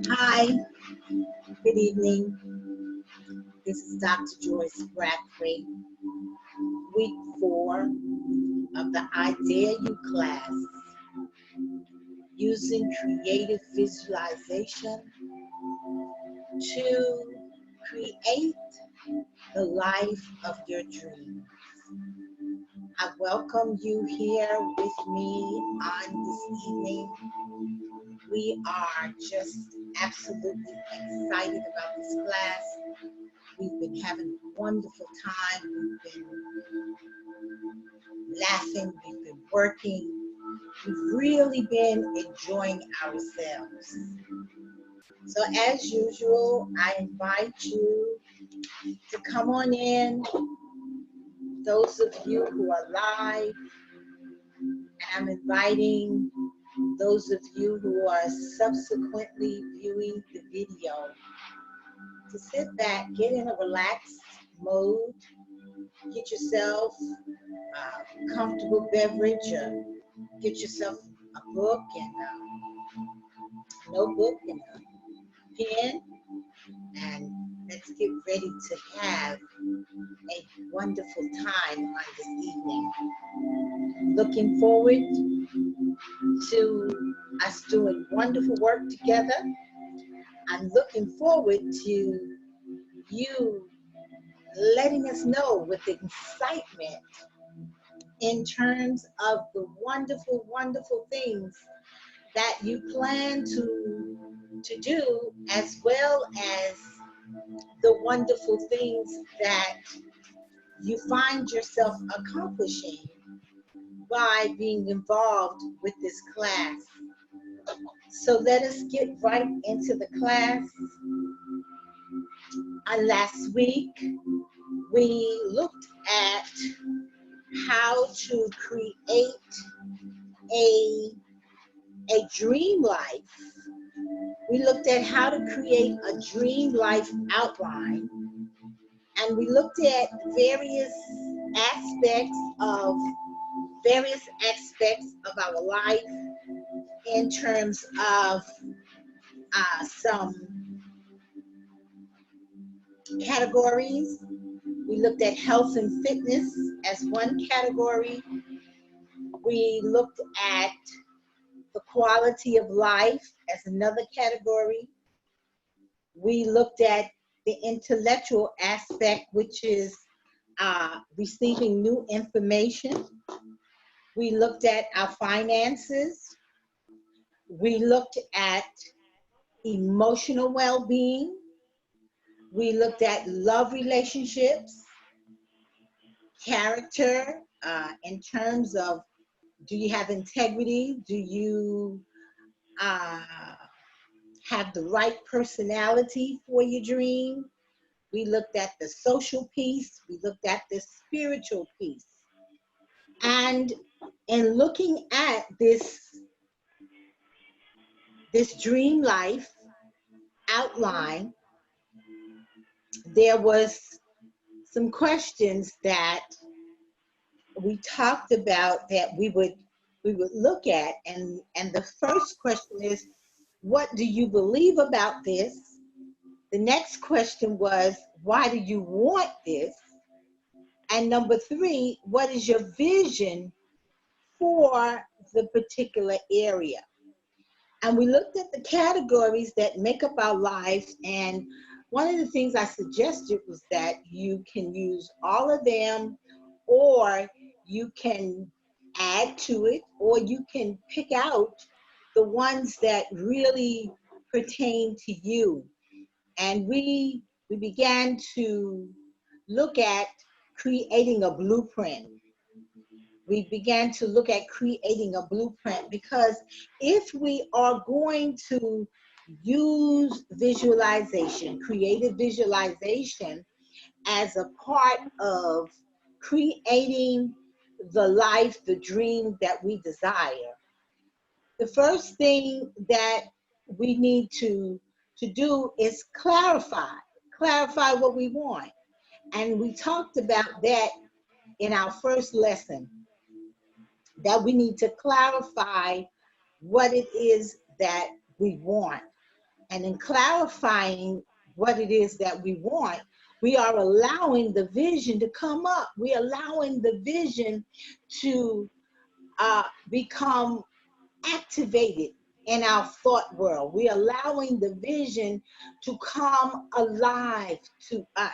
Hi, good evening. This is Dr. Joyce Braithwaite, week 4 of the I Dare You class, using creative visualization to create the life of your dreams. I welcome you here with me on this evening. We are just absolutely excited about this class. We've been having a wonderful time. We've been laughing. We've been working. We've really been enjoying ourselves. So as usual, I invite you to come on in. Those of you who are live, I'm inviting those of you who are subsequently viewing the video to sit back, get in a relaxed mode, get yourself a comfortable beverage, or get yourself a book and a notebook and a pen, and let's get ready to have a wonderful time on this evening. Looking forward to us doing wonderful work together. I'm looking forward to you letting us know with excitement in terms of the wonderful, wonderful things that you plan to do, as well as the wonderful things that you find yourself accomplishing by being involved with this class. So let us get right into the class. Last week, we looked at how to create a dream life. We looked at how to create a dream life outline, and we looked at various aspects of our life in terms of some categories. We looked at health and fitness as one category. We looked at the quality of life as another category. We looked at the intellectual aspect, which is receiving new information. We looked at our finances. We looked at emotional well-being. We looked at love relationships, character, in terms of, do you have integrity? Do you have the right personality for your dream? We looked at the social piece. We looked at the spiritual piece. And in looking at this dream life outline, there was some questions that we talked about that we would look at, and the first question is, what do you believe about this? The next question was, why do you want this? And number 3, what is your vision for the particular area? And we looked at the categories that make up our lives, and one of the things I suggested was that you can use all of them, or you can add to it, or you can pick out the ones that really pertain to you. And we began to look at creating a blueprint. We began to look at creating a blueprint, because if we are going to use visualization, creative visualization, as a part of creating the life, the dream that we desire, the first thing that we need to do is clarify what we want. And we talked about that in our first lesson. that we need to clarify what it is that we want. And in clarifying what it is that we want, we are allowing the vision to come up. We're allowing the vision to become activated in our thought world. We're allowing the vision to come alive to us.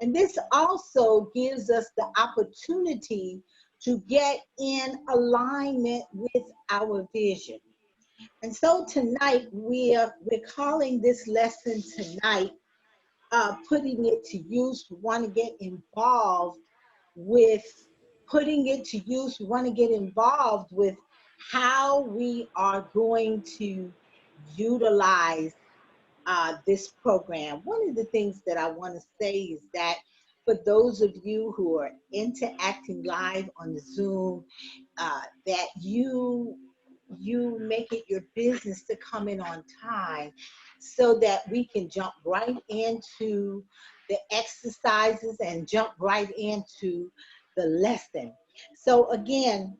And this also gives us the opportunity to get in alignment with our vision. And so tonight we're calling this lesson tonight, putting it to use. We want to get involved with putting it to use. We want to get involved with how we are going to utilize this program. One of the things that I want to say is that for those of you who are interacting live on the Zoom, that you make it your business to come in on time so that we can jump right into the exercises and jump right into the lesson. So again,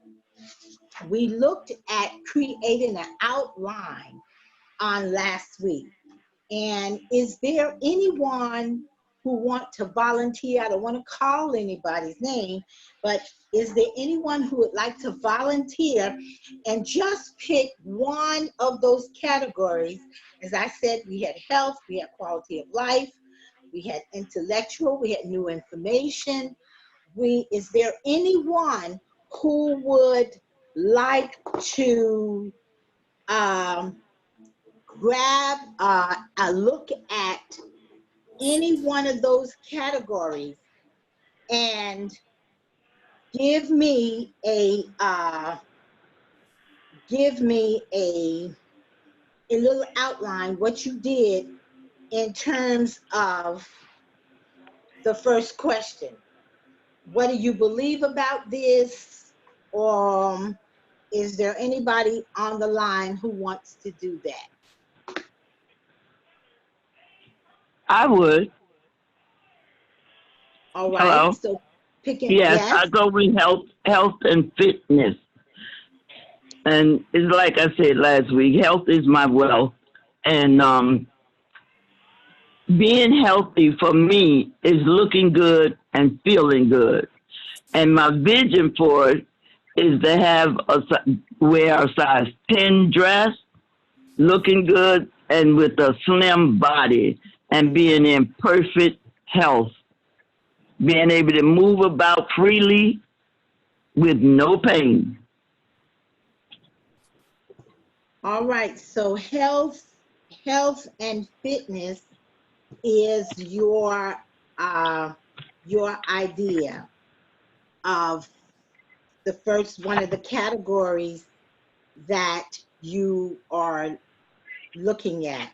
we looked at creating an outline on last week. And is there anyone who want to volunteer? I don't want to call anybody's name, but is there anyone who would like to volunteer and just pick one of those categories? As I said, we had health, we had quality of life, we had intellectual, we had new information. Is there anyone who would like to grab a look at any one of those categories and give me a little outline what you did in terms of the first question? What do you believe about this? Or is there anybody on the line who wants to do that? I would. All right. Hello? So picking, Yes, yes. I go with health and fitness. And it's like I said last week, health is my wealth. And being healthy for me is looking good and feeling good. And my vision for it is to have wear a size 10 dress, looking good and with a slim body and being in perfect health. Being able to move about freely with no pain. All right, so health and fitness is your idea of the first one of the categories that you are looking at.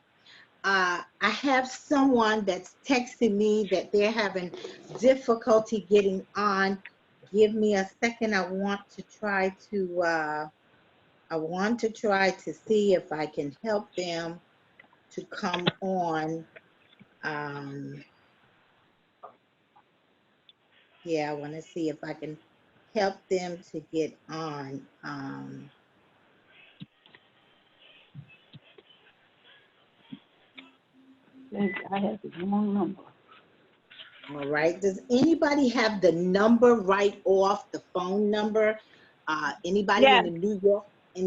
I have someone that's texting me that they're having difficulty getting on. Give me a second. I want to try to see if I can help them to come on. Yeah, I want to see if I can help them to get on. I have the wrong number. All right. Does anybody have the number right off, the phone number? Anybody Yes. in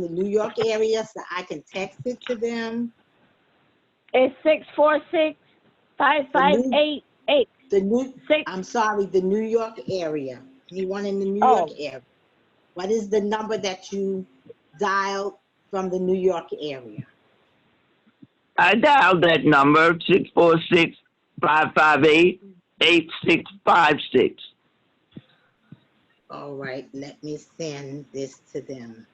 the New York area, so I can text it to them? It's 646-5588. I'm sorry, the New York area. Anyone in the New York area? What is the number that you dialed from the New York area? I dialed that number, 646-558-8656. All right, let me send this to them.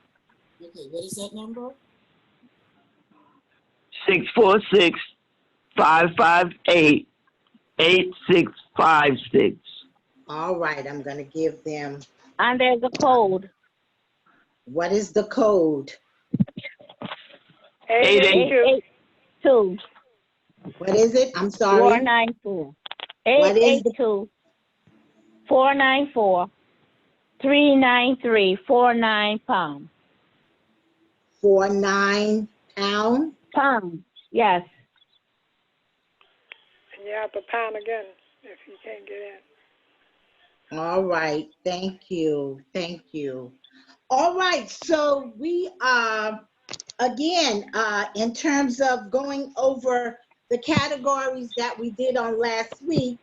Okay, what is that number? 646-558-8656. All right, I'm going to give them. And there's a code. What is the code? 882. What is it? I'm sorry. 494. 882. 494. 393, 49 pounds. 49 pounds. Pounds, yes. And you have to pound again if you can't get in. All right. Thank you. Thank you. All right. So we are, again, in terms of going over the categories that we did on last week,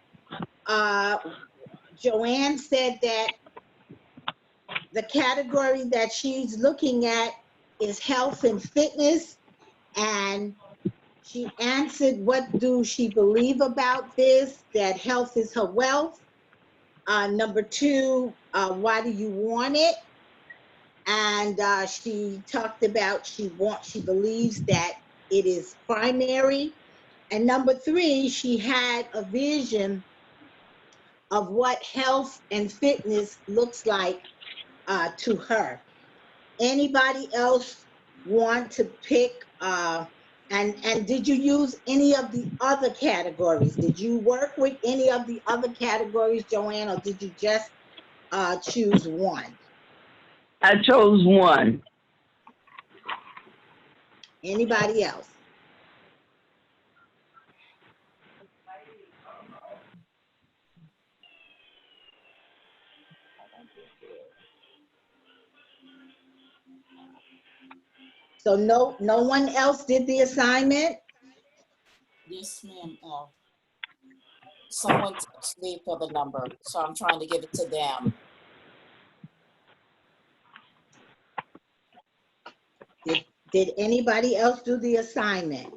Joanne said that the category that she's looking at is health and fitness. And she answered, what do she believe about this? That health is her wealth. Number 2, why do you want it? And she talked about she believes that it is primary. And number 3, she had a vision of what health and fitness looks like to her. Anybody else want to pick? And did you use any of the other categories? Did you work with any of the other categories, Joanne, or did you just choose one? I chose one. Anybody else? So no one else did the assignment? Yes, ma'am. Someone texted me for the number, so I'm trying to give it to them. Did anybody else do the assignment?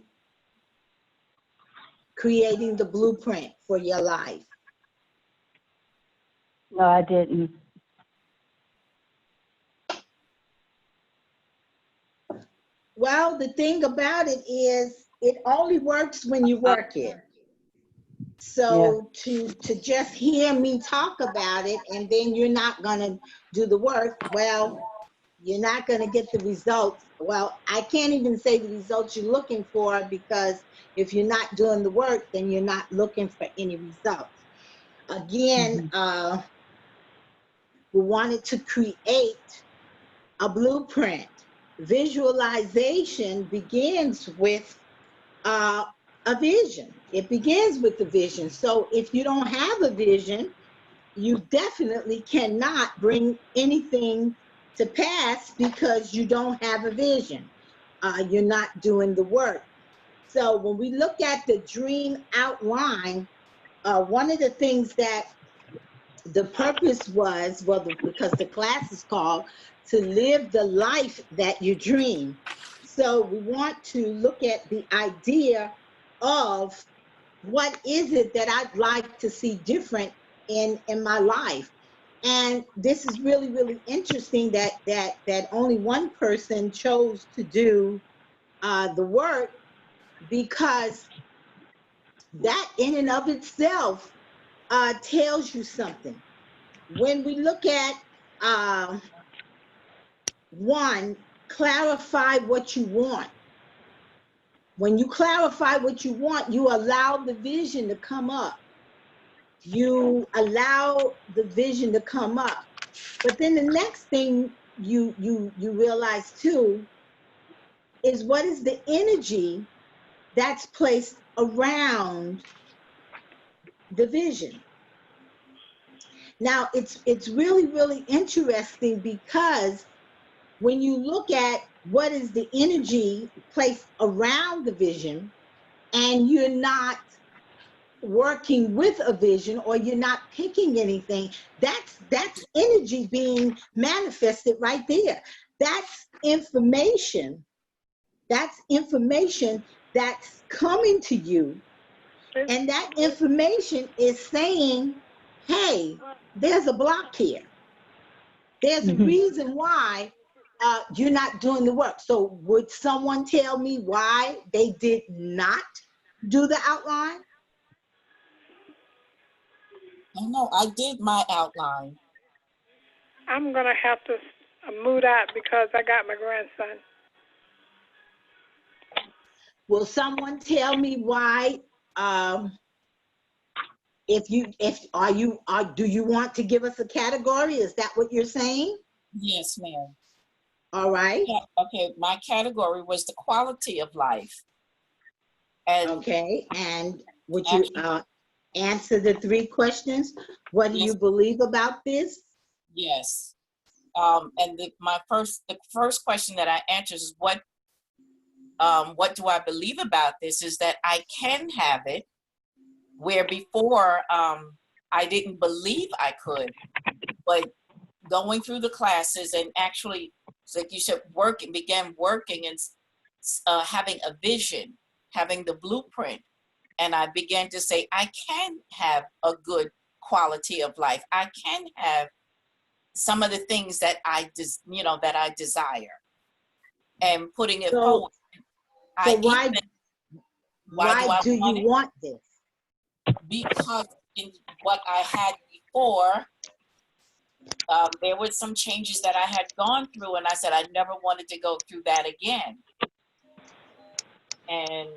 Creating the blueprint for your life. No, I didn't. Well, the thing about it is it only works when you work it. So to just hear me talk about it and then you're not gonna do the work, well, you're not gonna get the results. Well, I can't even say the results you're looking for, because if you're not doing the work, then you're not looking for any results. Again, we wanted to create a blueprint. Visualization begins with a vision. It begins with the vision. So if you don't have a vision, you definitely cannot bring anything to pass because you don't have a vision. You're not doing the work. So when we look at the dream outline, one of the things that the purpose was, well, because the class is called to live the life that you dream. So we want to look at the idea of what is it that I'd like to see different in my life. And this is really, really interesting that only one person chose to do the work, because that in and of itself tells you something. When we look at 1, clarify what you want. When you clarify what you want, you allow the vision to come up. You allow the vision to come up. But then the next thing you realize too is what is the energy that's placed around the vision. Now it's really, really interesting, because when you look at what is the energy placed around the vision, and you're not working with a vision, or you're not picking anything, that's energy being manifested right there. That's information. That's information that's coming to you. And that information is saying, hey, there's a block here. There's a reason why you're not doing the work. So would someone tell me why they did not do the outline? No, I did my outline. I'm going to have to move out because I got my grandson. Will someone tell me why do you want to give us a category? Is that what you're saying? Yes, ma'am. All right. Yeah, okay, my category was the quality of life. And Okay. And would you actually, answer the 3 questions? What do yes, you believe about this? yes. And the first question that I answered is what do I believe about this? Is that I can have it, where before I didn't believe I could, but going through the classes and actually, like you said, began working and having a vision, having the blueprint, and I began to say, I can have a good quality of life. I can have some of the things that I desire, and putting it So, forward. Why do I do you want it? want this? Because in what I had before, there were some changes that I had gone through, and I said I never wanted to go through that again. And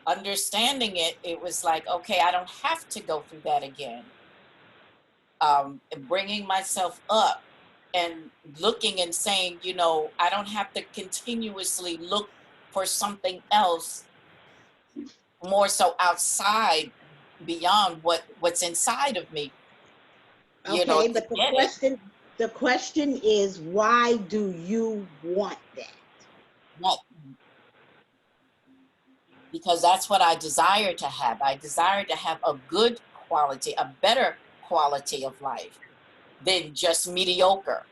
understanding it, it was like, okay, I don't have to go through that again. Bringing myself up and looking and saying, I don't have to continuously look for something else, more so outside, beyond what's inside of me, Okay, to but get it. the question is, why do you want that? What? Because that's what I desire to have. I desire to have a good quality, a better quality of life than just mediocre.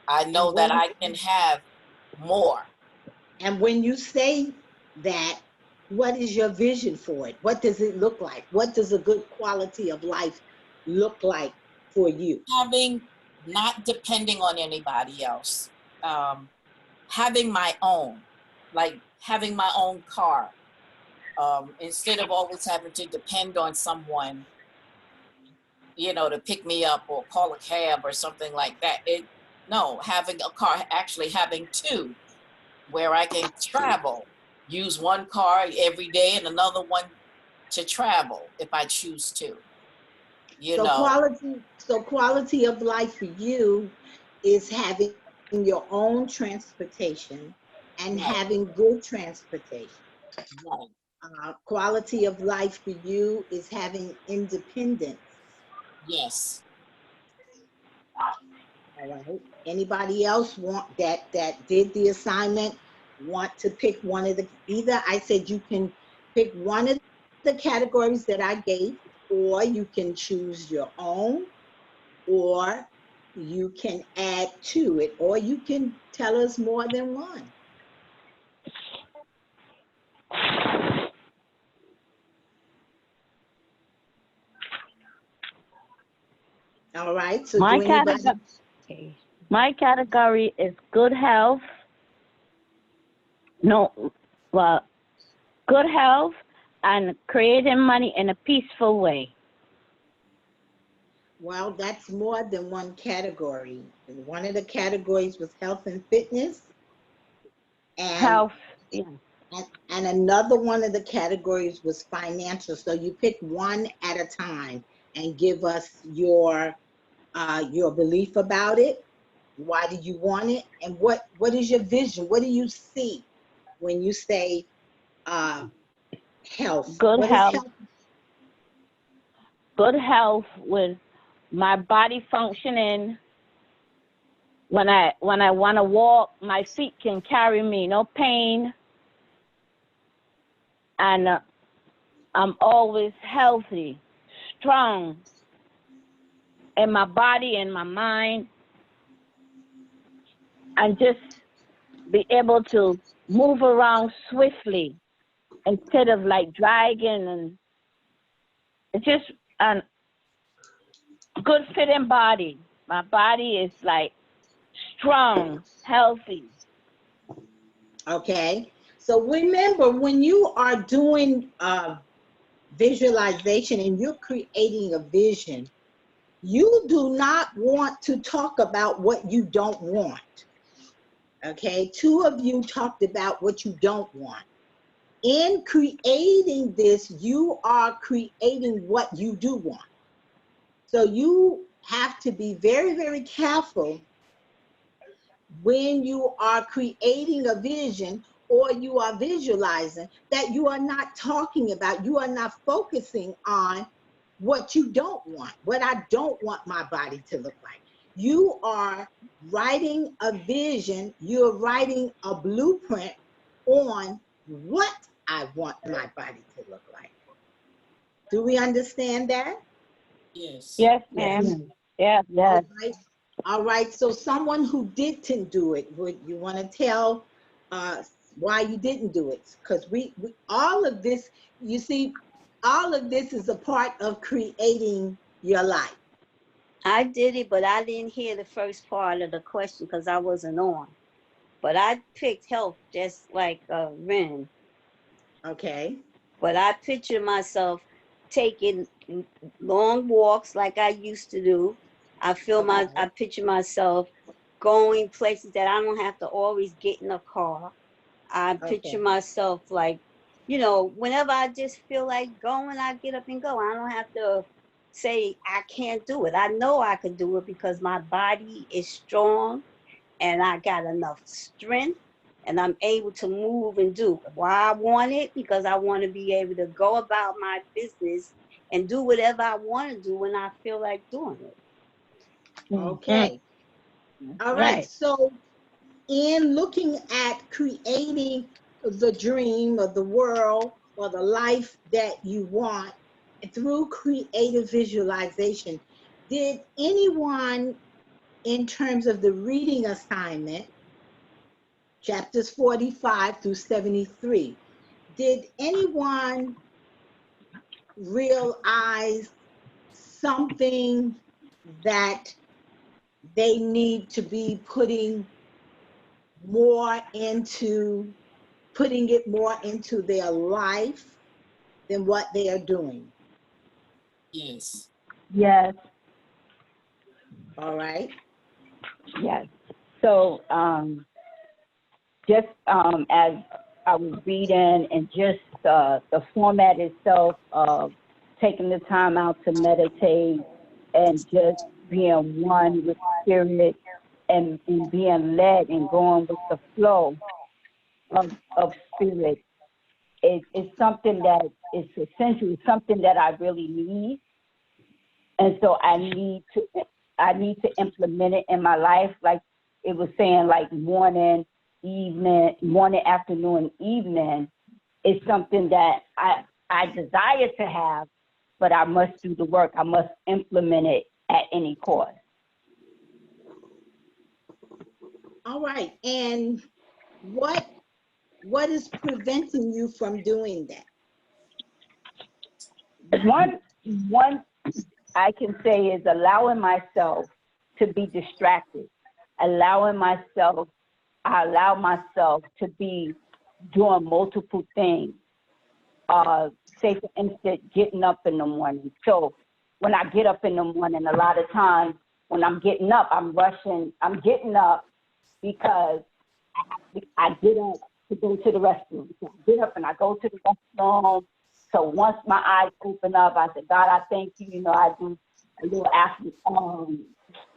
I know And that I can have more. when you say that, what is your vision for it? What does it look like? What does a good quality of life look like for you? Not depending on anybody else. Having my own, like having my own car. Instead of always having to depend on someone, to pick me up or call a cab or something like that. No, having a car, actually having 2, where I can travel, use one car every day and another one to travel if I choose to, So quality of life for you is having your own transportation and Right, having good transportation. right. Quality of life for you is having independence. Yes. All right. Anybody else that did the assignment want to pick one of the, either I said you can pick one of the categories that I gave, or you can choose your own, or you can add to it, or you can tell us more than one. All right. So My do anybody? my category is good health. No, well, good health and creating money in a peaceful way. Well, that's more than one category. One of the categories was health and fitness, and Health. Yeah. and another one of the categories was financial. So you pick one at a time and give us your belief about it. Why do you want it? And what is your vision? What do you see when you say health? Good What is health. health? Good health with my body functioning. When I want to walk, my feet can carry me, no pain. And I'm always healthy, strong in my body and my mind, and just be able to move around swiftly instead of like dragging. And it's just a good fitting body. My body is like strong, healthy. Okay. So remember, when you are doing visualization and you're creating a vision, you do not want to talk about what you don't want. Okay. 2 of you talked about what you don't want. In creating this, you are creating what you do want. So you have to be very, very careful when you are creating a vision or you are visualizing that you are not talking about, you are not focusing on what you don't want, what I don't want my body to look like. You are writing a vision, you're writing a blueprint on what I want my body to look like. Do we understand that? Yes. Yes, ma'am. Yeah, yes. All right. All right. So someone who didn't do it, would you want to tell why you didn't do it? Because we all of this, you see, all of this is a part of creating your life. I did it, but I didn't hear the first part of the question because I wasn't on. But I picked health just like Ren. Okay. But I picture myself taking long walks like I used to do. I picture myself going places that I don't have to always get in a car. I picture Okay. myself like, whenever I just feel like going, I get up and go. I don't have to say I can't do it. I know I can do it because my body is strong and I got enough strength and I'm able to move and do why I want it, because I want to be able to go about my business and do whatever I want to do when I feel like doing it. Okay. All right. Right. So in looking at creating the dream of the world or the life that you want through creative visualization, did anyone, in terms of the reading assignment, chapters 45 through 73, did anyone realize something that they need to be putting it more into their life than what they are doing? Yes. Yes. All right. Yes. So just as I was reading and just the format itself of taking the time out to meditate and just being one with spirit and being led and going with the flow of spirit is something that is essential. It's something that I really need. And so I need to implement it in my life. Like it was saying, like morning, afternoon, evening is something that I desire to have, but I must do the work. I must implement it at any cost. All right. And what is preventing you from doing that? One I can say is allowing myself to be distracted, I allow myself to be doing multiple things. Say for instance, getting up in the morning. So when I get up in the morning, a lot of times when I'm getting up, I'm rushing. I'm getting up because I get up to go to the restroom. So I get up and I go to the restroom. So once my eyes open up, I said, God, I thank you. I do a little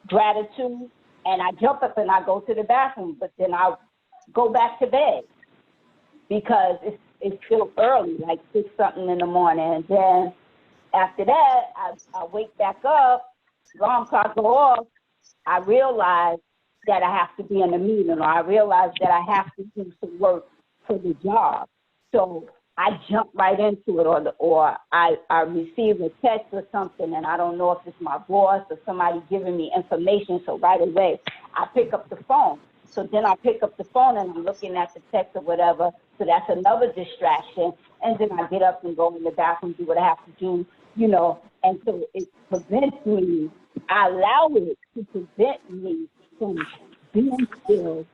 gratitude, and I jump up and I go to the bathroom, but then I go back to bed because it's still early, like 6 something in the morning. And then after that, I wake back up, alarm clock go off. I realize that I have to be in a meeting, or I realize that I have to do some work for the job. So I jump right into it, or I receive a text or something, and I don't know if it's my boss or somebody giving me information. So right away, I pick up the phone. So then I pick up the phone and I'm looking at the text or whatever. So that's another distraction. And then I get up and go in the bathroom, do what I have to do, And so it prevents me. I allow it to prevent me from being still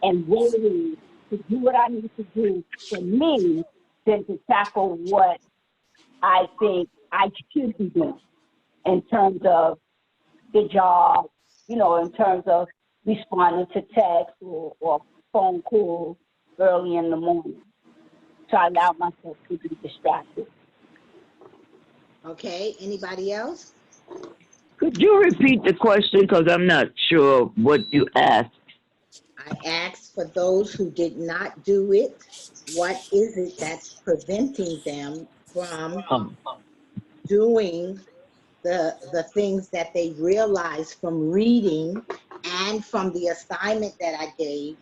and waiting to do what I need to do for me than to tackle what I think I should be doing in terms of the job, in terms of responding to text or phone calls early in the morning. to allow myself to be distracted. Okay, anybody else? Could you repeat the question? Because I'm not sure what you asked. I asked for those who did not do it, what is it that's preventing them from doing the things that they realized from reading and from the assignment that I gave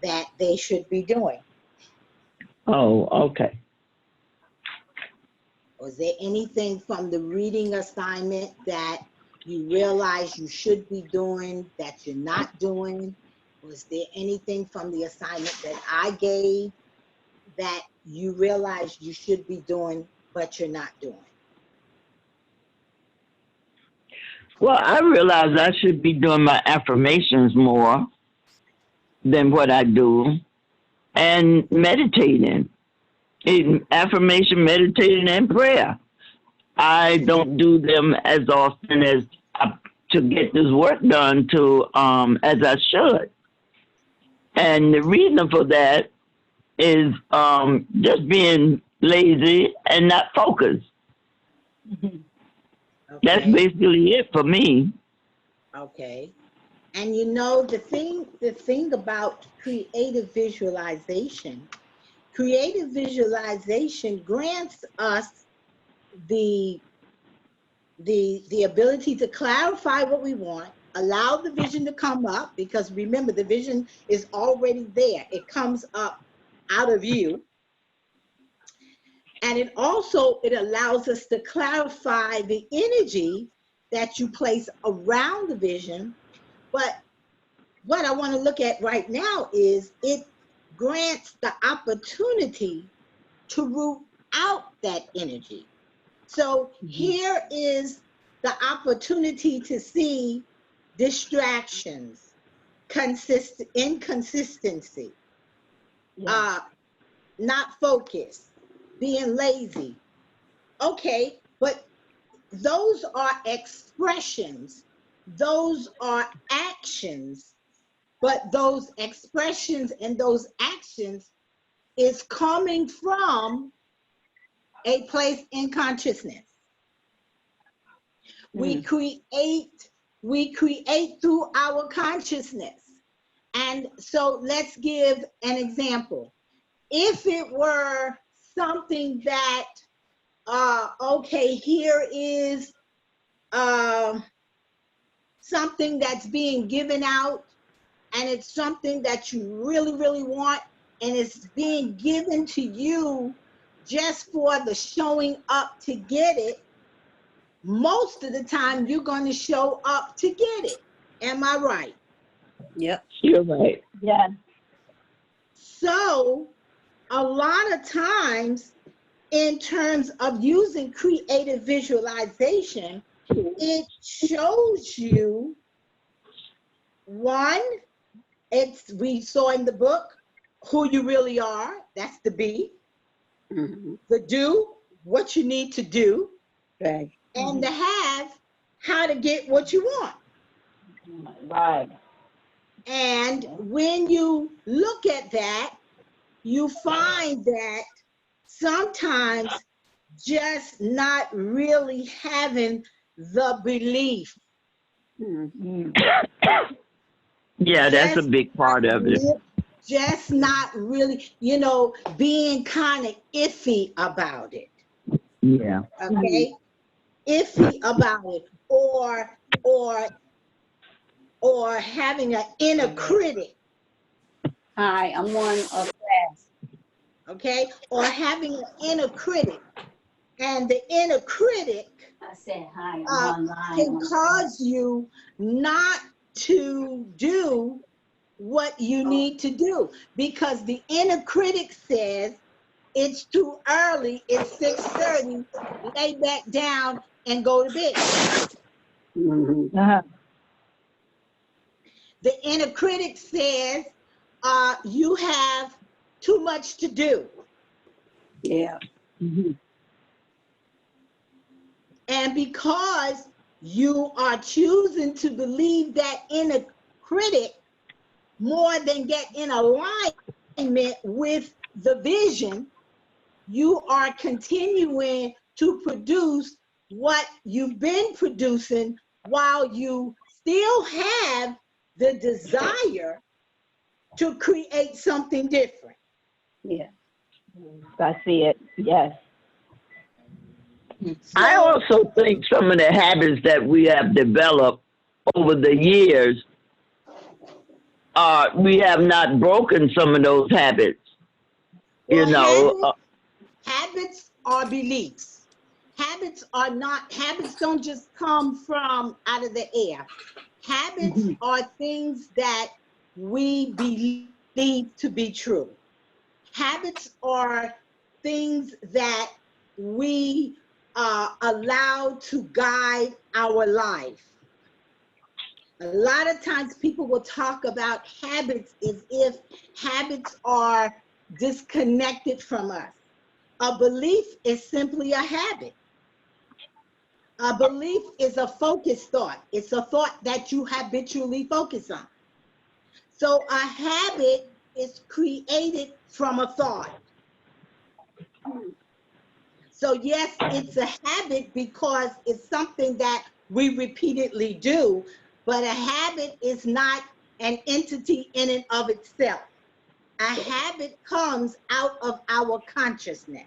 that they should be doing? Oh, okay. Was there anything from the reading assignment that you realize you should be doing that you're not doing? Was there anything from the assignment that I gave that you realize you should be doing but you're not doing? Well, I realize I should be doing my affirmations more than what I do, and meditating. Affirmation, meditating, and prayer. I don't do them as often as to get this work done as I should. And the reason for that is just being lazy and not focused. Okay. That's basically it for me. Okay. And you know, the thing about creative visualization grants us the ability to clarify what we want, allow the vision to come up, because remember, the vision is already there. It comes up out of you. And it allows us to clarify the energy that you place around the vision. But what I want to look at right now is it grants the opportunity to root out that energy. So here is the opportunity to see distractions, inconsistency, not focused, being lazy. Okay, but those are expressions, those are actions, but those expressions and those actions is coming from a place in consciousness. We create through our consciousness. And so let's give an example. If it were something that, okay, here is something that's being given out, and it's something that you really, really want, and it's being given to you just for the showing up to get it, most of the time you're going to show up to get it. Am I right? Yep. You're right. Yeah. So a lot of times, in terms of using creative visualization, it shows you, one, we saw in the book who you really are. That's the B. The do, what you need to do. Right. And the have, how to get what you want. Right. And when you look at that, you find that sometimes just not really having the belief. Yeah, that's a big part of it. Just not really, being kind of iffy about it. Yeah. Okay? Iffy about it, or having an inner critic. Hi, I'm one of class. Okay? Or having an inner critic. And the inner critic I said hi, I'm online. can cause you not to do what you need to do, because the inner critic says it's too early, it's 6:30, lay back down and go to bed. The inner critic says you have too much to do. Yeah. And because you are choosing to believe that inner critic more than get in alignment with the vision, you are continuing to produce what you've been producing while you still have the desire to create something different. Yeah. I see it. Yes. So, I also think some of the habits that we have developed over the years we have not broken some of those habits. well, You know, habits are beliefs. Habits don't just come from out of the air. Habits are things that we believe to be true. Habits are things that we allow to guide our life. A lot of times people will talk about habits as if habits are disconnected from us. A belief is simply a habit. A belief is a focused thought. It's a thought that you habitually focus on. So a habit is created from a thought. So yes, it's a habit because it's something that we repeatedly do, but a habit is not an entity in and of itself. A habit comes out of our consciousness.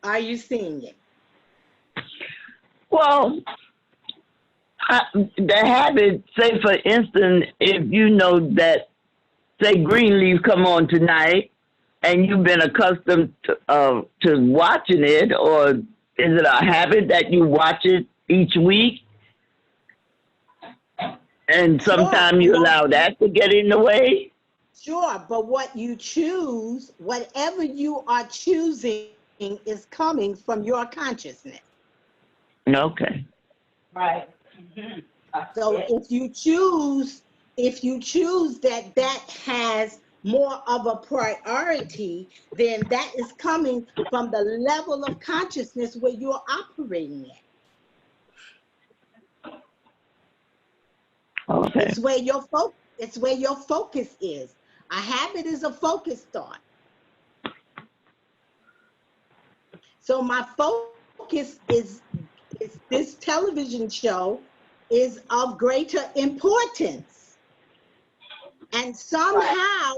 Are you seeing it? well, the habit, say for instance, if you know that, say, green leaves come on tonight, and you've been accustomed to watching it, or is it a habit that you watch it each week? And sometimes you allow that to get in the way? Sure, but what you choose, whatever you are choosing, is coming from your consciousness. Okay. Right. So if you choose that has more of a priority, then that is coming from the level of consciousness where you're operating at. Okay. It's where your focus is. A habit is a focused thought. So my focus is this television show is of greater importance. And somehow,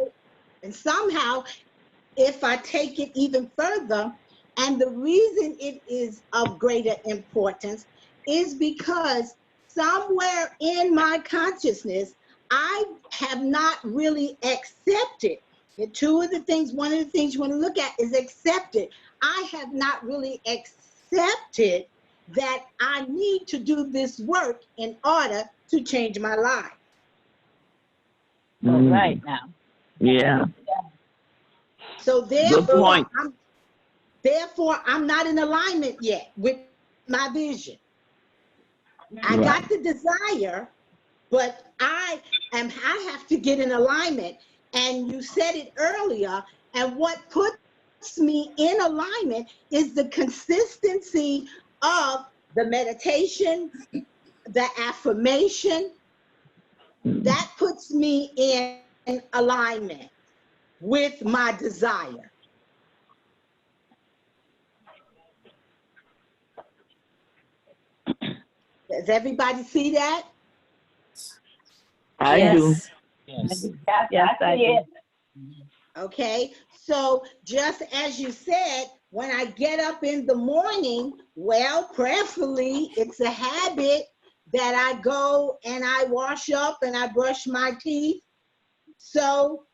if I take it even further, and the reason it is of greater importance is because somewhere in my consciousness, I have not really accepted. One of the things you want to look at is accepted. I have not really accepted that I need to do this work in order to change my life. Right now. Yeah. So Good point. therefore, I'm not in alignment yet with my vision. I got the desire, but I have to get in alignment. And you said it earlier, and what puts me in alignment is the consistency of the meditation, the affirmation. That puts me in alignment with my desire. Does everybody see that? I do. Yes. Yes, I do. Okay, so just as you said, when I get up in the morning, well, prayerfully, it's a habit that I go and I wash up and I brush my teeth. So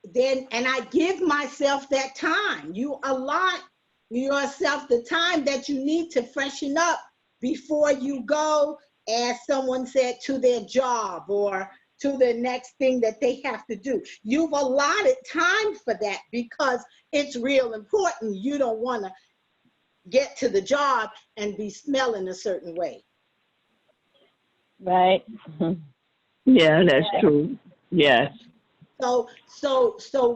then, and I give myself that time. You allot yourself the time that you need to freshen up before you go, as someone said, to their job or to the next thing that they have to do. You've allotted time for that because it's real important. You don't want to get to the job and be smelling a certain way. Right. Yeah, that's true. Yes. So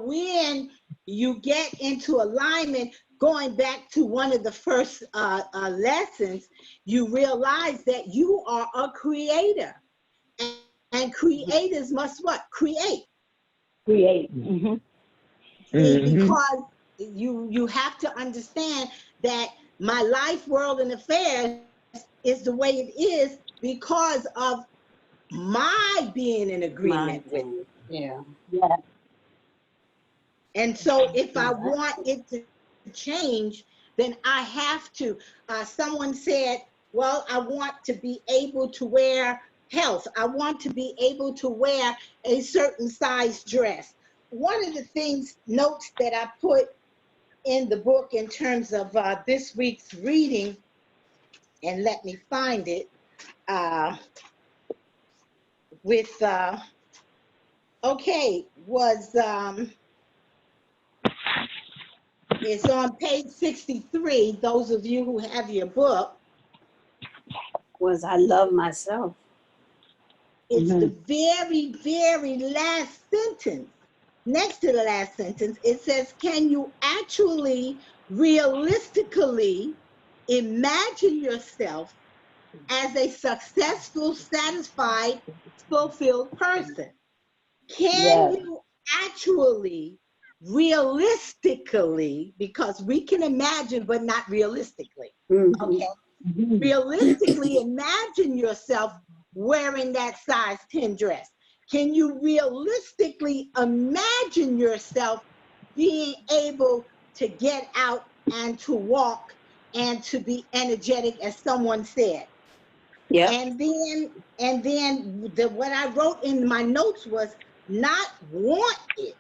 when you get into alignment, going back to one of the first lessons, you realize that you are a creator. And creators must what? Create. Create. because you have to understand that my life, world, and affairs is the way it is because of my being in agreement with it. Yeah. Yeah. And so if I want it to change, then I have to. Someone said, well, I want to be able to wear health. I want to be able to wear a certain size dress. One of the things, notes that I put in the book in terms of this week's reading, and let me find it, was it's on page 63, those of you who have your book. Was I love myself. It's the very, very last sentence. Next to the last sentence, it says, can you actually realistically imagine yourself as a successful, satisfied, fulfilled person? Can you actually realistically, because we can imagine but not realistically, okay? Realistically imagine yourself wearing that size 10 dress. Can you realistically imagine yourself being able to get out and to walk and to be energetic, as someone said? Yeah. And then what I wrote in my notes was not want it.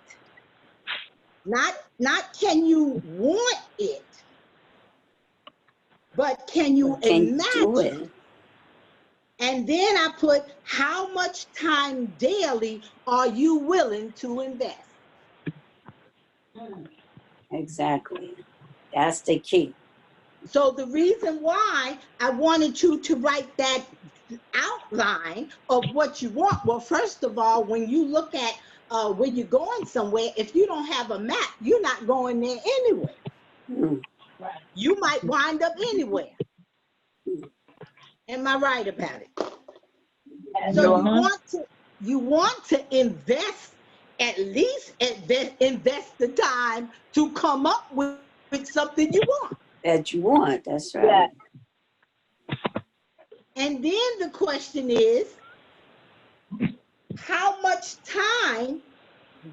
Not can you want it, but can you imagine? It? And then I put, how much time daily are you willing to invest? Exactly. That's the key. So the reason why I wanted you to write that outline of what you want, well, first of all, when you look at when you're going somewhere, if you don't have a map, you're not going there anyway. You might wind up anywhere. Am I right about it? So you want to invest, at least invest the time to come up with something you want. That you want, that's right. And then the question is, how much time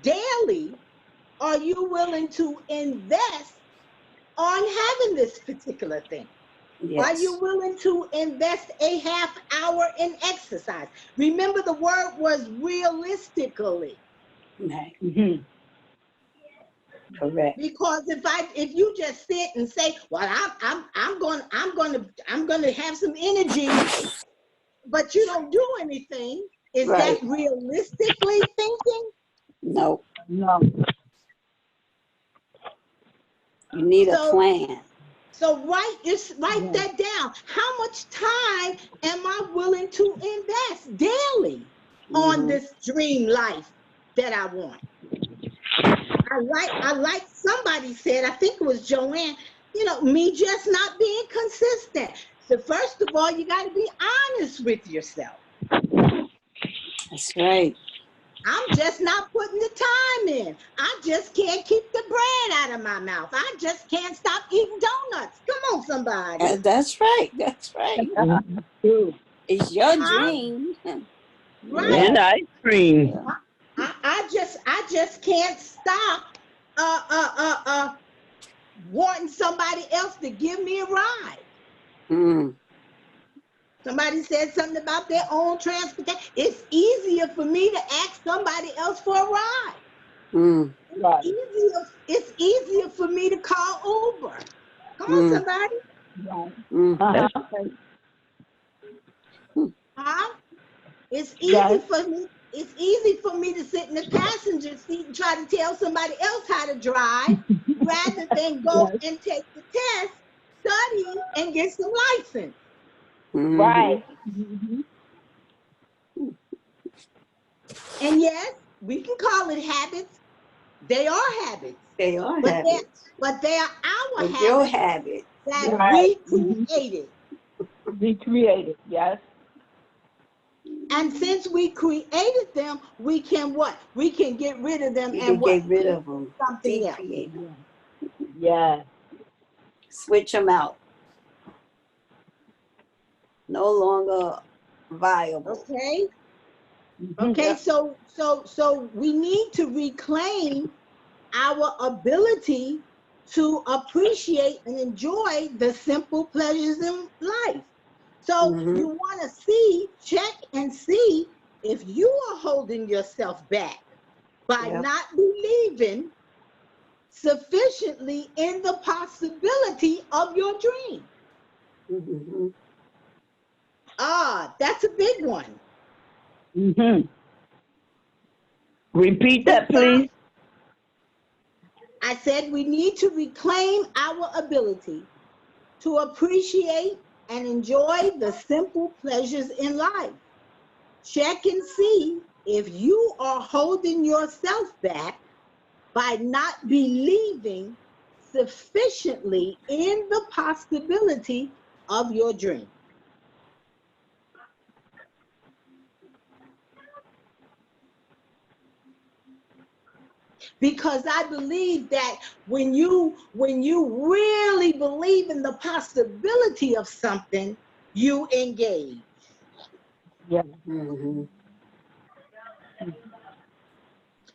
daily are you willing to invest on having this particular thing? Yes. Are you willing to invest a half hour in exercise? Remember, the word was realistically. Right. Correct. Because if you just sit and say, well, I'm going to have some energy, but you don't do anything, is that realistically thinking? No. You need a plan. So write that down. How much time am I willing to invest daily on this dream life that I want? I like somebody said, I think it was Joanne, me just not being consistent. So first of all, you got to be honest with yourself. That's right. I'm just not putting the time in. I just can't keep the bread out of my mouth. I just can't stop eating donuts. Come on, somebody. That's right. That's right. It's your dream. Right. And ice cream. I just can't stop wanting somebody else to give me a ride. Somebody said something about their own transportation. It's easier for me to ask somebody else for a ride. It's easier for me to call Uber. Come on, somebody. It's easy for me. It's easy for me to sit in the passenger seat and try to tell somebody else how to drive rather than go and take the test, study, and get some license. Right. And yes, we can call it habits. They are habits. They are habits. But they are our habits. Your habits. That we created. We created, yes. And since we created them, we can what? We can get rid of them You and can what? get rid of them. Something else. Decreate them. Yeah. Switch them out. No longer viable. Okay. Okay. So we need to reclaim our ability to appreciate and enjoy the simple pleasures in life. So you want to check and see if you are holding yourself back by not believing sufficiently in the possibility of your dream. That's a big one. Repeat that, please. I said we need to reclaim our ability to appreciate and enjoy the simple pleasures in life. Check and see if you are holding yourself back by not believing sufficiently in the possibility of your dream. Because I believe that when you really believe in the possibility of something, you engage. Yeah.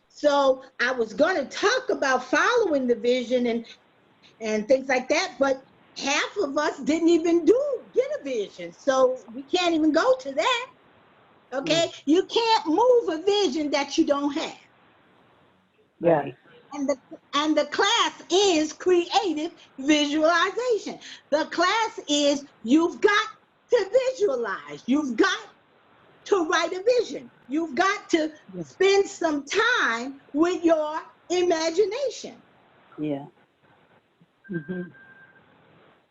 So I was going to talk about following the vision and things like that, but half of us didn't even get a vision. So we can't even go to that. Okay? You can't move a vision that you don't have. Right. And the class is creative visualization. The class is you've got to visualize. You've got to write a vision. You've got to spend some time with your imagination. Yeah.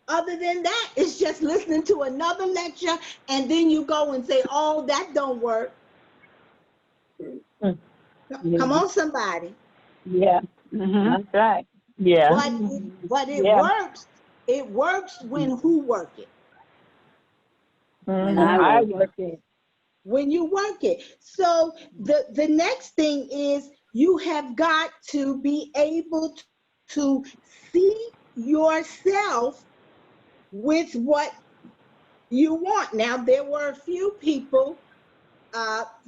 Other than that, it's just listening to another lecture and then you go and say, oh, that don't work. Come on, somebody. Yeah. That's right. Yeah. But it works. It works when who work it? When I work it. When you work it. So the next thing is you have got to be able to see yourself with what you want. Now, there were a few people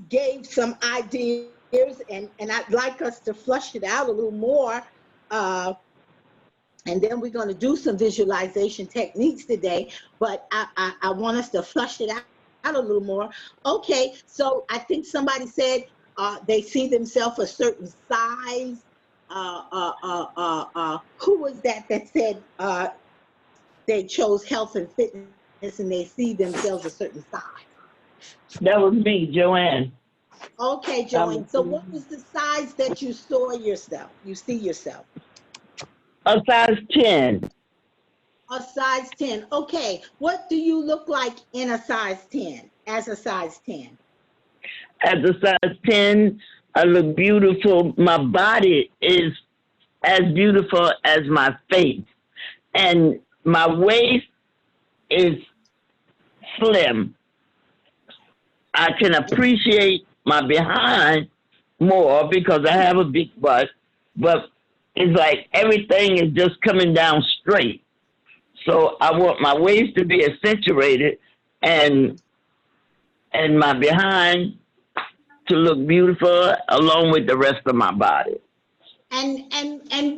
gave some ideas, and I'd like us to flush it out a little more. And then we're going to do some visualization techniques today, but I want us to flush it out a little more. Okay, so I think somebody said they see themselves a certain size. Who was that said they chose health and fitness and they see themselves a certain size? That was me, Joanne. Okay, Joanne. So what was the size that you saw yourself? You see yourself? A size 10. A size 10. Okay. What do you look like in a size 10, as a size 10? As a size 10, I look beautiful. My body is as beautiful as my face. And my waist is slim. I can appreciate my behind more because I have a big butt, but it's like everything is just coming down straight. So I want my waist to be accentuated and my behind to look beautiful along with the rest of my body. And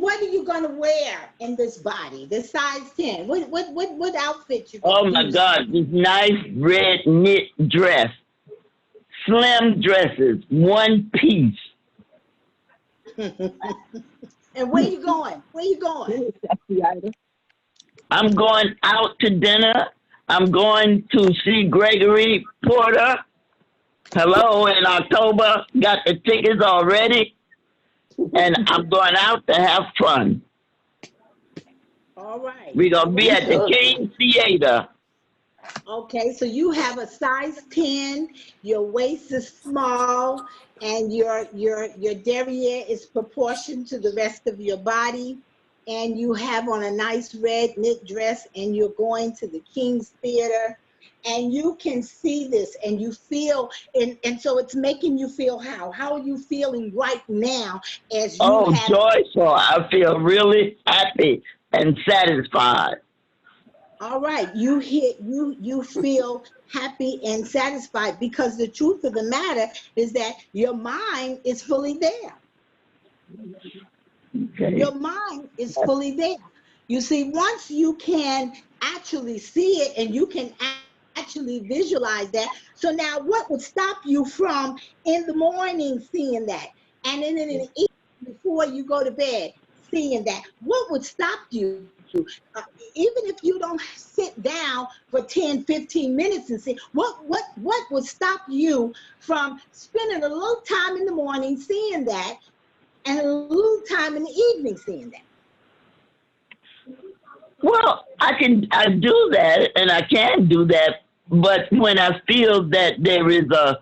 what are you gonna wear in this body, this size 10? What outfit you gonna Oh my God, this nice red knit dress. Slim dresses, one piece. And where you going? Where you going? I'm going out to dinner. I'm going to see Gregory Porter. Hello, in October. Got the tickets already. And I'm going out to have fun. All right. We're going to be at the King Theater. Okay, so you have a size 10, your waist is small, and your derriere is proportioned to the rest of your body, and you have on a nice red knit dress, and you're going to the King's Theater. And you can see this and you feel, and so it's making you feel how? How are you feeling right now as you Oh, have? joyful. I feel really happy and satisfied. All right, you feel happy and satisfied because the truth of the matter is that your mind is fully there. Okay. Your mind is fully there. You see, once you can actually see it and you can actually visualize that. So now what would stop you from in the morning seeing that? And then in the evening before you go to bed seeing that? What would stop you? Even if you don't sit down for 10, 15 minutes and see, what would stop you from spending a little time in the morning seeing that and a little time in the evening seeing that? Well, I do that and I can do that, but when I feel that there is a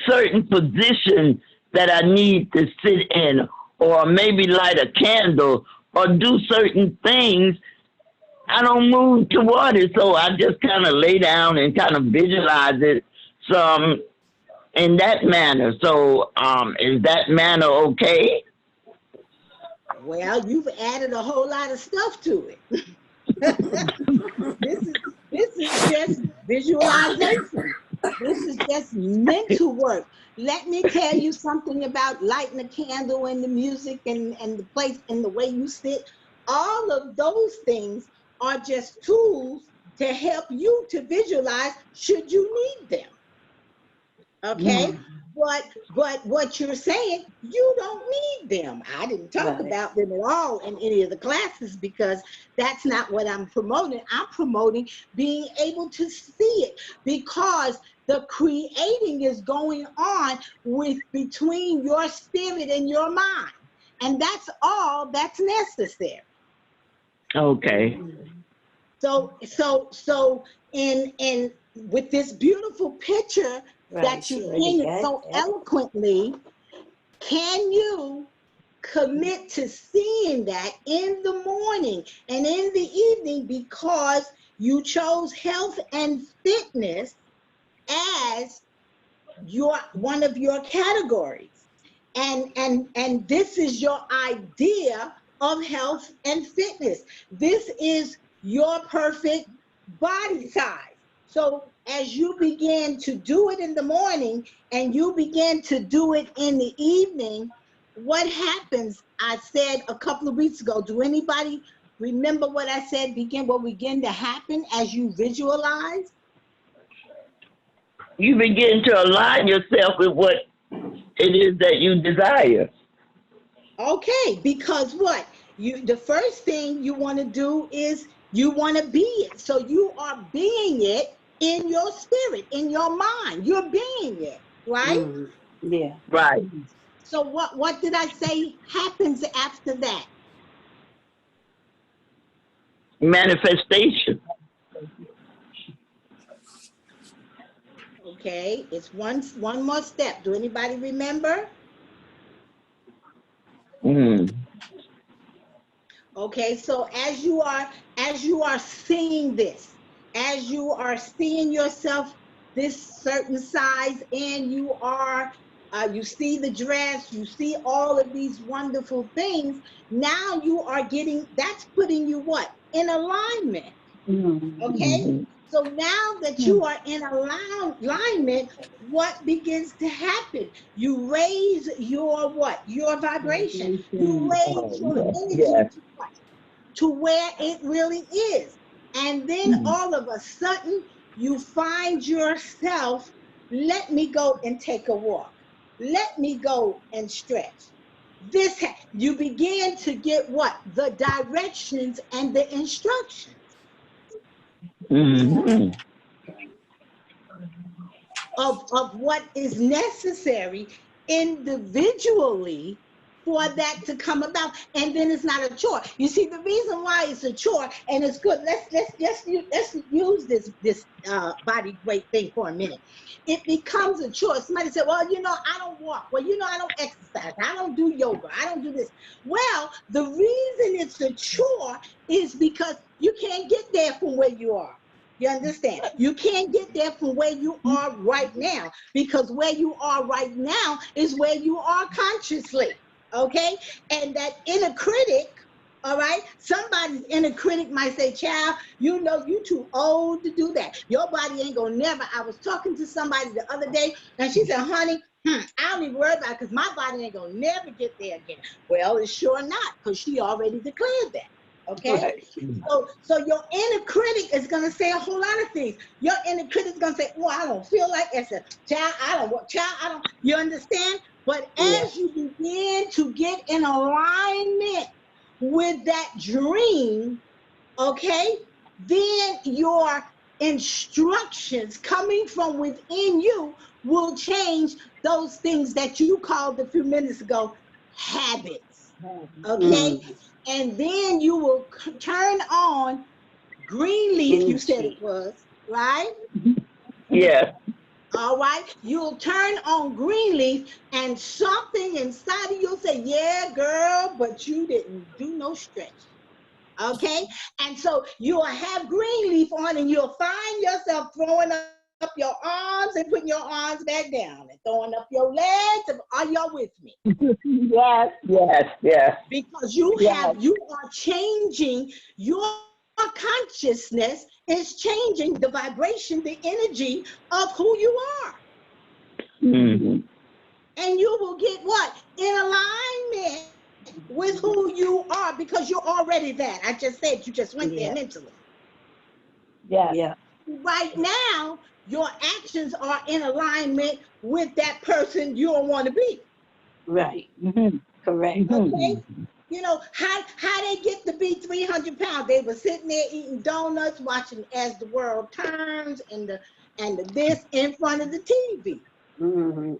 certain position that I need to sit in, or maybe light a candle, or do certain things, I don't move toward it. So I just kind of lay down and kind of visualize it some in that manner. So, is that manner okay? Well, you've added a whole lot of stuff to it. This is just visualization. This is just mental work. Let me tell you something about lighting a candle and the music and the place and the way you sit. All of those things are just tools to help you to visualize should you need them. Okay? But what you're saying, you don't need them. I didn't talk about them at all in any of the classes because that's not what I'm promoting. I'm promoting being able to see it because the creating is going on with between your spirit and your mind. And that's all that's necessary. Okay. So in with this beautiful picture that you painted so eloquently, can you commit to seeing that in the morning and in the evening because you chose health and fitness as your one of your categories, and this is your idea of health and fitness. This is your perfect body size. So as you begin to do it in the morning and you begin to do it in the evening, what happens? I said a couple of weeks ago, do anybody remember what I said will begin to happen as you visualize? You begin to align yourself with what it is that you desire. Okay, because what? The first thing you want to do is you want to be it. So you are being it in your spirit, in your mind. You're being it, right? Yeah. Right. So what did I say happens after that? Manifestation. Okay, it's one more step. Do anybody remember? Okay, so as you are seeing this, as you are seeing yourself this certain size, and you see the dress, you see all of these wonderful things. Now you are that's putting you what? In alignment. Okay. So now that you are in alignment, what begins to happen? You raise your what? Your vibration. You raise your energy Yes. to what? To where it really is. And then all of a sudden, you find yourself, let me go and take a walk. Let me go and stretch. You begin to get what? The directions and the instructions of what is necessary individually for that to come about, and then it's not a chore. You see, the reason why it's a chore and it's good. Let's use this body weight thing for a minute. It becomes a chore. Somebody said, "Well, I don't walk. Well, I don't exercise. I don't do yoga. I don't do this." Well, the reason it's a chore is because you can't get there from where you are. You understand? You can't get there from where you are right now, because where you are right now is where you are consciously. Okay? And that inner critic, all right, somebody's inner critic might say, child, you know you too old to do that. Your body ain't gonna never. I was talking to somebody the other day, and she said, honey, I don't even worry about it, because my body ain't gonna never get there again. Well, it's sure not, because she already declared that. Okay? Right. So your inner critic is gonna say a whole lot of things. Your inner critic is gonna say, oh, I don't feel like it's a child, I don't, you understand? But Yeah. as you begin to get in alignment with that dream, okay, then your instructions coming from within you will change those things that you called a few minutes ago habits. Okay, and then you will turn on green leaf, you said it Energy. was, right? Yes. All right, you'll turn on green leaf, and something inside of you will say, yeah, girl, but you didn't do no stretch. Okay, and so you'll have green leaf on, and you'll find yourself throwing up your arms and putting your arms back down and throwing up your legs. Are y'all with me? Yes. Yes. Yes. Because you Yes. are changing your consciousness, is changing the vibration, the energy of who you are. Mm-hmm. And you will get what? In alignment with who you are, because you're already that. I just said you just went there Yeah. mentally. Yes. Yeah. Right now, your actions are in alignment with that person you don't want to be. Right. Mm-hmm. Correct. Okay? You know, how they get to be 300 pounds? They were sitting there eating donuts, watching As the World Turns and the this in front of the TV. Mm-hmm.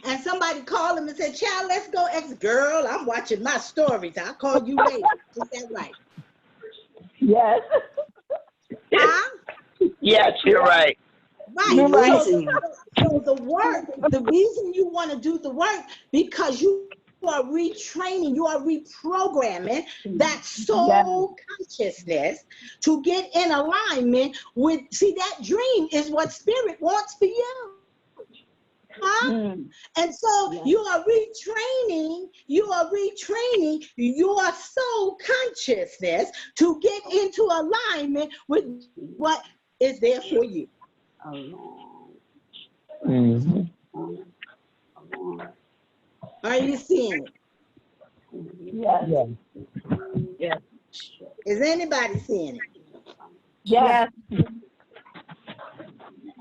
And somebody called him and said, child, let's go girl, I'm watching my stories. I'll call you later. Is that right? Yes. Huh? Yes, you're right. Right. You're right. So the work, the reason you want to do the work, because you are retraining, you are reprogramming that soul consciousness to get in alignment with, see, that dream is what spirit wants for you. And so you are retraining your soul consciousness to get into alignment with what is there for you. Mm-hmm. Are you seeing it? Yes. Yes. Is anybody seeing it? Yes.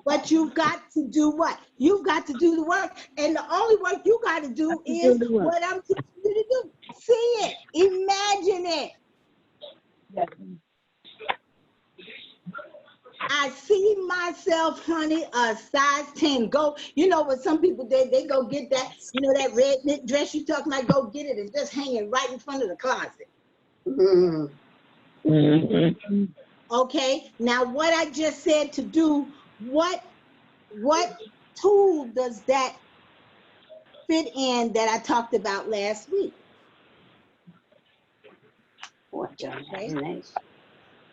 But you've got to do what? You've got to do the work. And the only work you got to do is what I'm teaching you to do. See it. Imagine it. Yes. I see myself, honey, a size 10. Go, you know what some people, they go get that, you know, that red knit dress you talking about, go get it and just hang it right in front of the closet. Mm-hmm. Okay, now what I just said to do, what tool does that fit in that I talked about last week? Okay.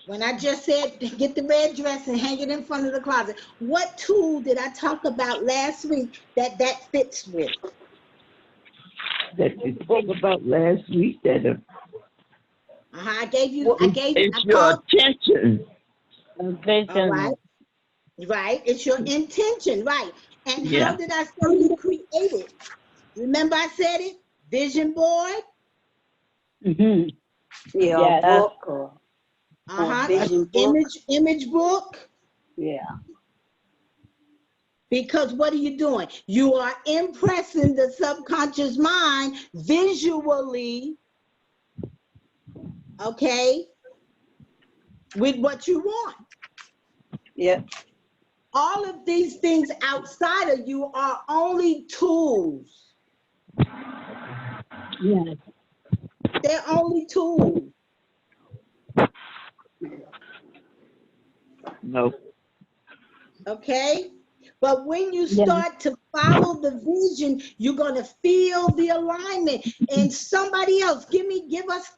When I just said get the red dress and hang it in front of the closet, what tool did I talk about last week that fits with? That you spoke about last week. That I gave you. it's your attention. All right. Right. It's your intention. Right. And Yeah. how did I say you create it? Remember I said it? Vision board. Mm-hmm. Yeah. Book or vision book. Image book. Yeah. Because what are you doing? You are impressing the subconscious mind visually, okay, with what you want. Yep. All of these things outside of you are only tools. Yes. They're only tools. No. Okay? But when you Yeah. start to follow the vision, you're gonna feel the alignment. And somebody else, give us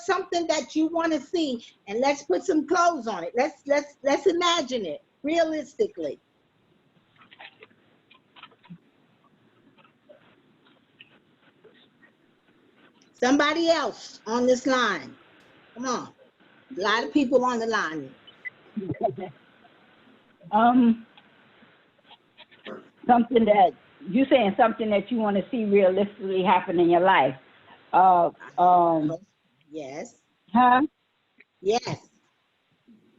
something that you want to see, and let's put some clothes on it. Let's imagine it realistically. Somebody else on this line. Come on. A lot of people on the line. Something that you saying something that you want to see realistically happen in your life. Yes. Huh? Yes.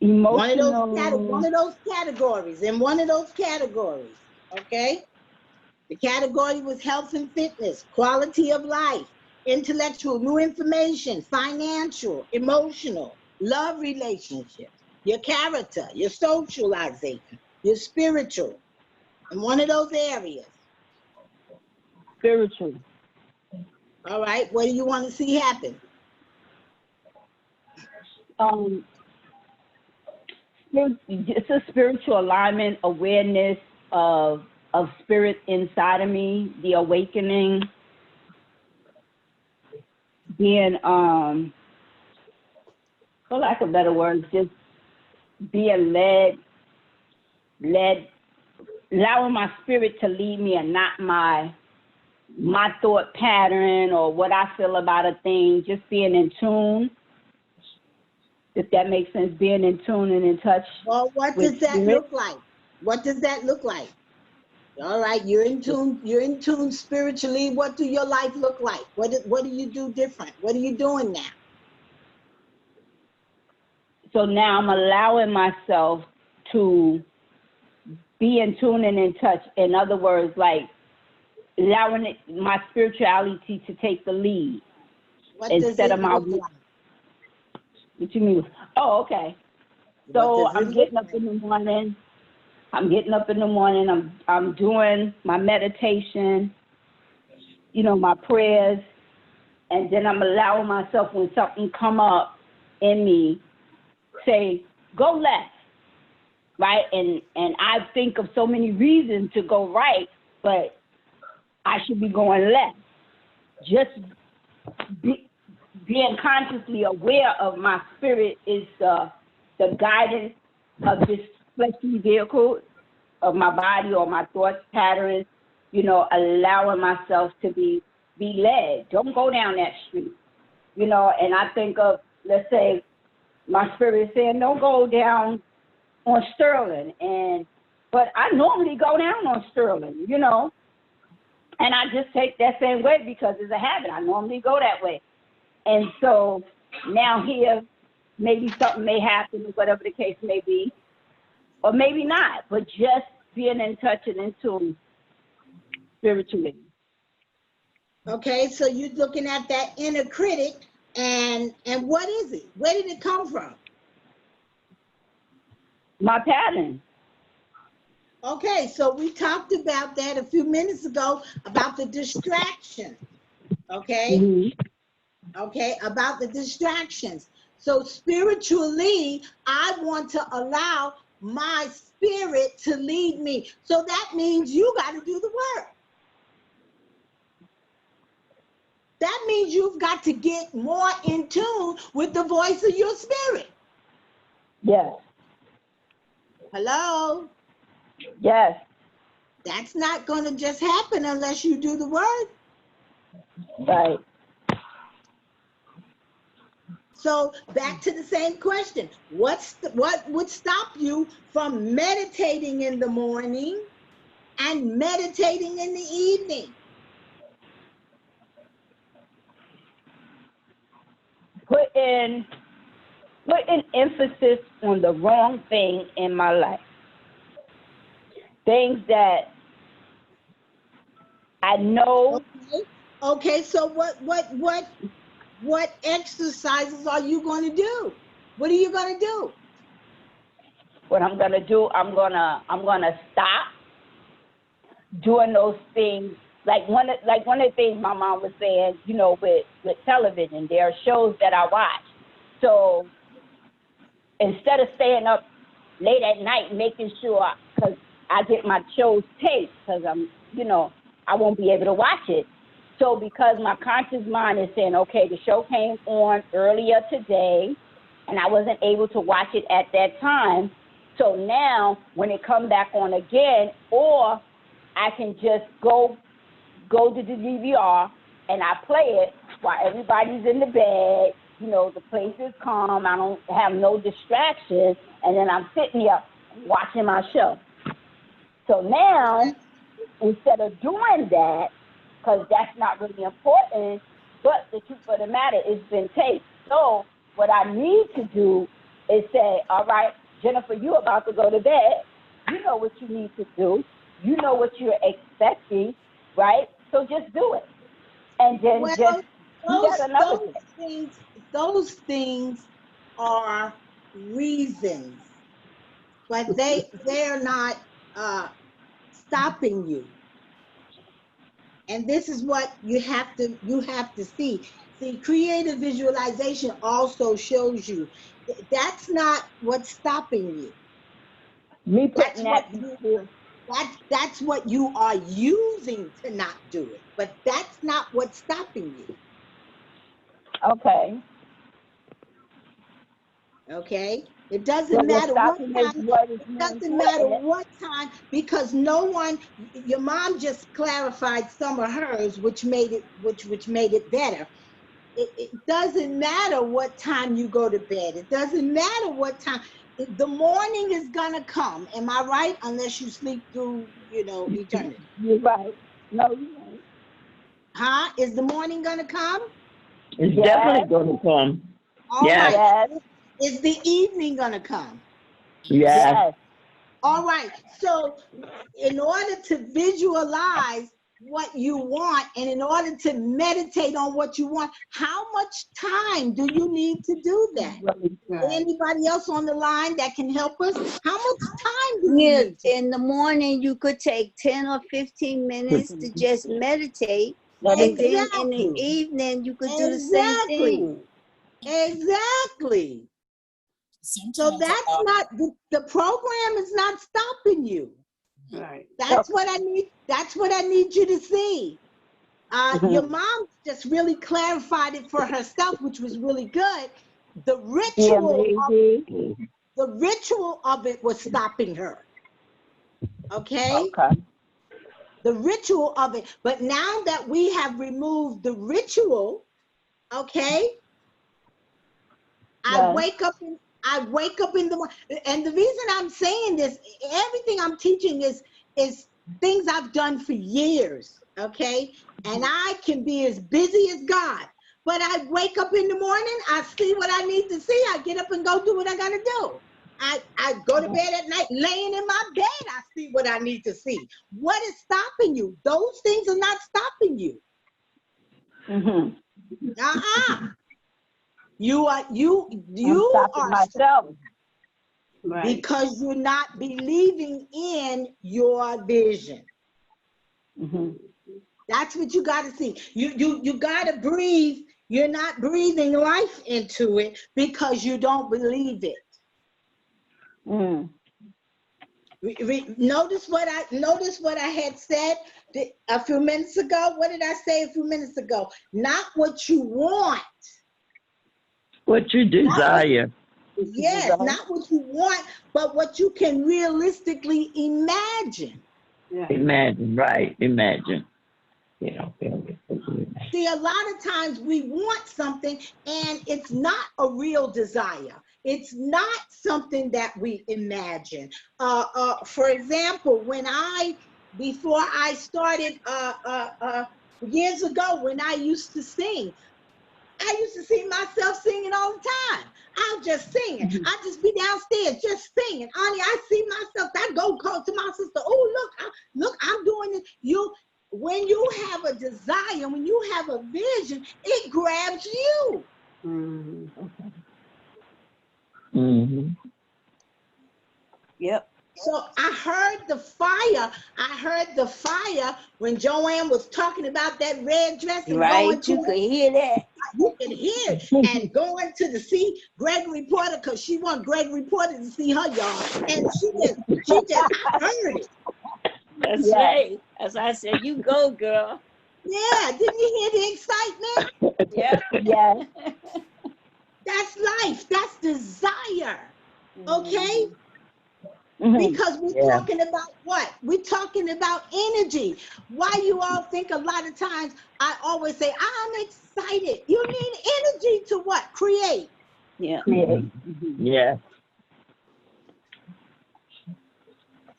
Emotional. One of those categories. In one of those categories. Okay. The category was health and fitness, quality of life, intellectual, new information, financial, emotional, love relationships, your character, your socialization, your spiritual, in one of those areas. Spiritual. All right, what do you want to see happen? It's a spiritual alignment, awareness of spirit inside of me, the awakening, being, for lack of better words, just being led, allowing my spirit to lead me and not my thought pattern or what I feel about a thing, just being in tune, if that makes sense, being in tune and in touch. Well, what does that look like? What does that look like? All right, you're in tune spiritually. What do your life look like? What do you do different? What are you doing now? So now I'm allowing myself to be in tune and in touch. In other words, like allowing my spirituality to take the lead instead of my. Like? What you mean? Oh, okay. So I'm getting up in the morning. I'm doing my meditation, my prayers, and then I'm allowing myself, when something come up in me, say, go left, right? And I think of so many reasons to go right, but I should be going left. Just being consciously aware of my spirit is the guidance of this fleshly vehicle of my body or my thoughts patterns, allowing myself to be led. Don't go down that street, and I think of, let's say, my spirit is saying, don't go down on Sterling, but I normally go down on Sterling, and I just take that same way because it's a habit. I normally go that way. And so now here, maybe something may happen, whatever the case may be, or maybe not, but just being in touch and in tune spiritually. Okay, so you're looking at that inner critic, and what is it? Where did it come from? My pattern. Okay, so we talked about that a few minutes ago, about the distraction. Okay? Mm-hmm. Okay, about the distractions. So spiritually, I want to allow my spirit to lead me. So that means you got to do the work. That means you've got to get more in tune with the voice of your spirit. Yes. Hello? Yes. That's not going to just happen unless you do the work. Right. So back to the same question. What would stop you from meditating in the morning and meditating in the evening? Putting emphasis on the wrong thing in my life. Things that I know. Okay, so what exercises are you going to do? What are you going to do? What I'm going to do, I'm going to stop doing those things. Like one of the things my mom was saying, with television, there are shows that I watch. So instead of staying up late at night making sure, because I get my shows taped because I won't be able to watch it. So because my conscious mind is saying, okay, the show came on earlier today, and I wasn't able to watch it at that time. So now when it come back on again, or I can just go to the DVR and I play it while everybody's in the bed, the place is calm, I don't have no distractions, and then I'm sitting here watching my show. So now, instead of doing that, because that's not really important, but the truth of the matter, it's been taped. So what I need to do is say, all right, Jennifer, you're about to go to bed. You know what you need to do. You know what you're expecting, right? So just do it. And then those things are reasons, but they're not stopping you. And this is what you have to see. See, creative visualization also shows you that's not what's stopping you. Me That's putting that's what you are using to not do it, but that's not what's stopping you. Okay. It doesn't matter what time. It doesn't matter what time, because no one. Your mom just clarified some of hers, which made it better. It doesn't matter what time you go to bed. It doesn't matter what time. The morning is gonna come. Am I right? Unless you sleep through, eternity. You're right. No, you ain't. Huh? Is the morning gonna come? It's definitely gonna come. All yes. right. Is the evening gonna come? Yes. All right. So in order to visualize what you want, and in order to meditate on what you want, how much time do you need to do that? Anybody else on the line that can help us? How much time do you need? In the morning, you could take 10 or 15 minutes to just meditate. Exactly. And then in the evening, you could do the same thing. Exactly. So that's not, the program is not stopping you. Right. That's what I need. That's what I need you to see. Your mom just really clarified it for herself, which was really good. The ritual of it was stopping her. Okay? The ritual of it. But now that we have removed the ritual, okay, I wake up in the morning. And the reason I'm saying this, everything I'm teaching is things I've done for years, okay? And I can be as busy as God. But I wake up in the morning, I see what I need to see, I get up and go do what I gotta do. I go to bed at night, laying in my bed, I see what I need to see. What is stopping you? Those things are not stopping you. You are myself. Because you're not believing in your vision. That's what you got to see. You got to breathe. You're not breathing life into it because you don't believe it. Notice what I had said a few minutes ago. What did I say a few minutes ago? Not what you want. What you desire. Yes, not what you want, but what you can realistically imagine. Imagine, right? Imagine. See, a lot of times we want something and it's not a real desire. It's not something that we imagine. For example, before I started years ago, when I used to sing, I used to see myself singing all the time. I'll just sing it. I'll just be downstairs just singing. Honey, I see myself. I go call to my sister. Oh, look, I'm doing it. When you have a desire, when you have a vision, it grabs you. Yep. So I heard the fire when Joanne was talking about that red dress and going to you could hear that. You can hear it. And going to see Gregory Porter, because she wanted Gregory Porter to see her, y'all. And she just I heard it. That's right. As I said, you go, girl. Yeah, didn't you hear the excitement? Yeah. Yes. That's life. That's desire. Okay? Because we're Yeah. talking about what? We're talking about energy. Why you all think a lot of times I always say, I'm excited. You need energy to what? Create. Yeah. Yeah.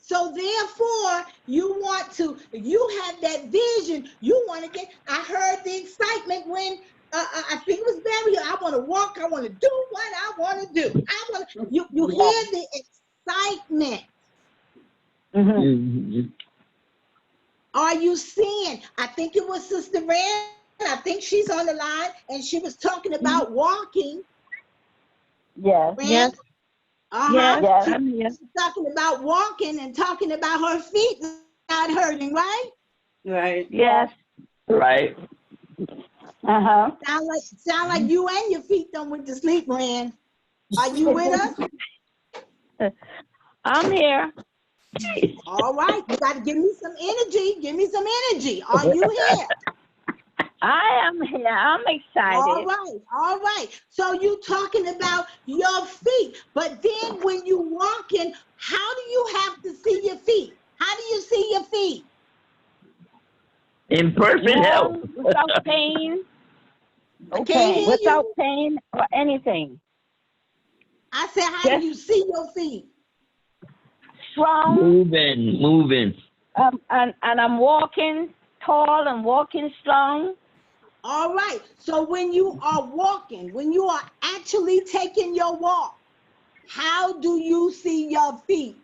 So therefore, you want to, you have that vision. You want to get, I heard the excitement when I think it was Barry. I want to walk. I want to do what I want to do. I want to, you hear the excitement. Are you seeing? I think it was Sister Rand. I think she's on the line, and she was talking about walking. Yes. Rand? Yes. Uh-huh. Yes. She's talking about walking and talking about her feet not hurting, right? Right. Yes. Right. Uh-huh. Sound like you and your feet done went to sleep, Rand. Are you with us? I'm here. All right. You got to give me some energy. Give me some energy. Are you here? I am here. I'm excited. All right. All right. So you talking about your feet, but then when you walking, how do you have to see your feet? How do you see your feet? In perfect health. Without pain. I can't hear Without you. pain or anything. I said, how do you see your feet? Strong. Moving. And I'm walking tall and walking strong. All right. So when you are walking, when you are actually taking your walk, how do you see your feet?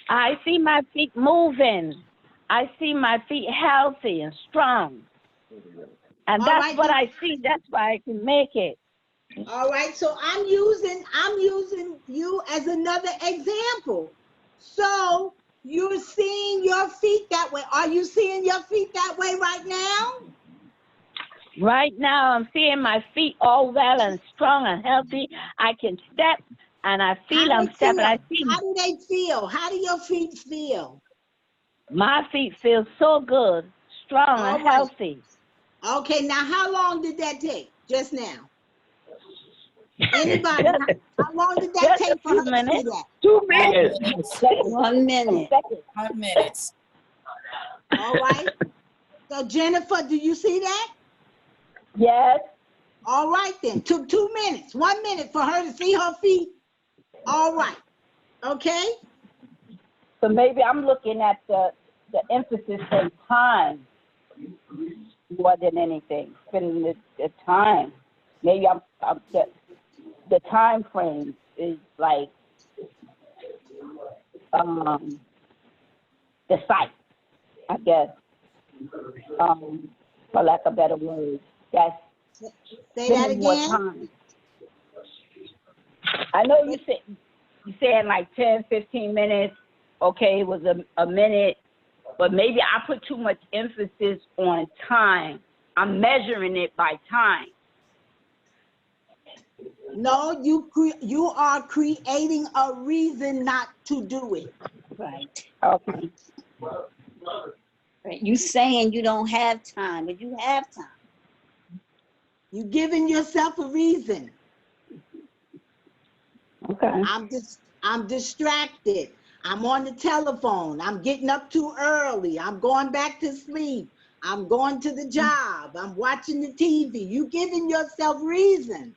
I see my feet moving. I see my feet healthy and strong. And All that's right, what so- I see. That's why I can make it. All right. So I'm using you as another example. So you're seeing your feet that way. Are you seeing your feet that way right now? Right now, I'm seeing my feet all well and strong and healthy. I can step, and I feel I'm stepping. I see How do they feel? How do your feet feel? my feet feel so good, strong All and right. healthy. Okay, now how long did that take just now? Anybody, how long did that Just take a for her few to see minutes. that? 2 5 minutes. minutes. 1 minute. 5 minutes. All right. So Jennifer, do you see that? Yes. All right then. Took 2 minutes. 1 minute for her to see her feet. All right. Okay. So maybe I'm looking at the emphasis on time more than anything. Spending the time. Maybe I'm the time frame is like the sight, I guess. For lack of better words. That's Say that spending more again. time. I know you said like 10, 15 minutes. Okay, it was a minute, but maybe I put too much emphasis on time. I'm measuring it by time. No, you are creating a reason not to do it. Right. Okay. Right. You saying you don't have time, but you have time. You giving yourself a reason. Okay. I'm distracted. I'm on the telephone. I'm getting up too early. I'm going back to sleep. I'm going to the job. I'm watching the TV. You giving yourself reason.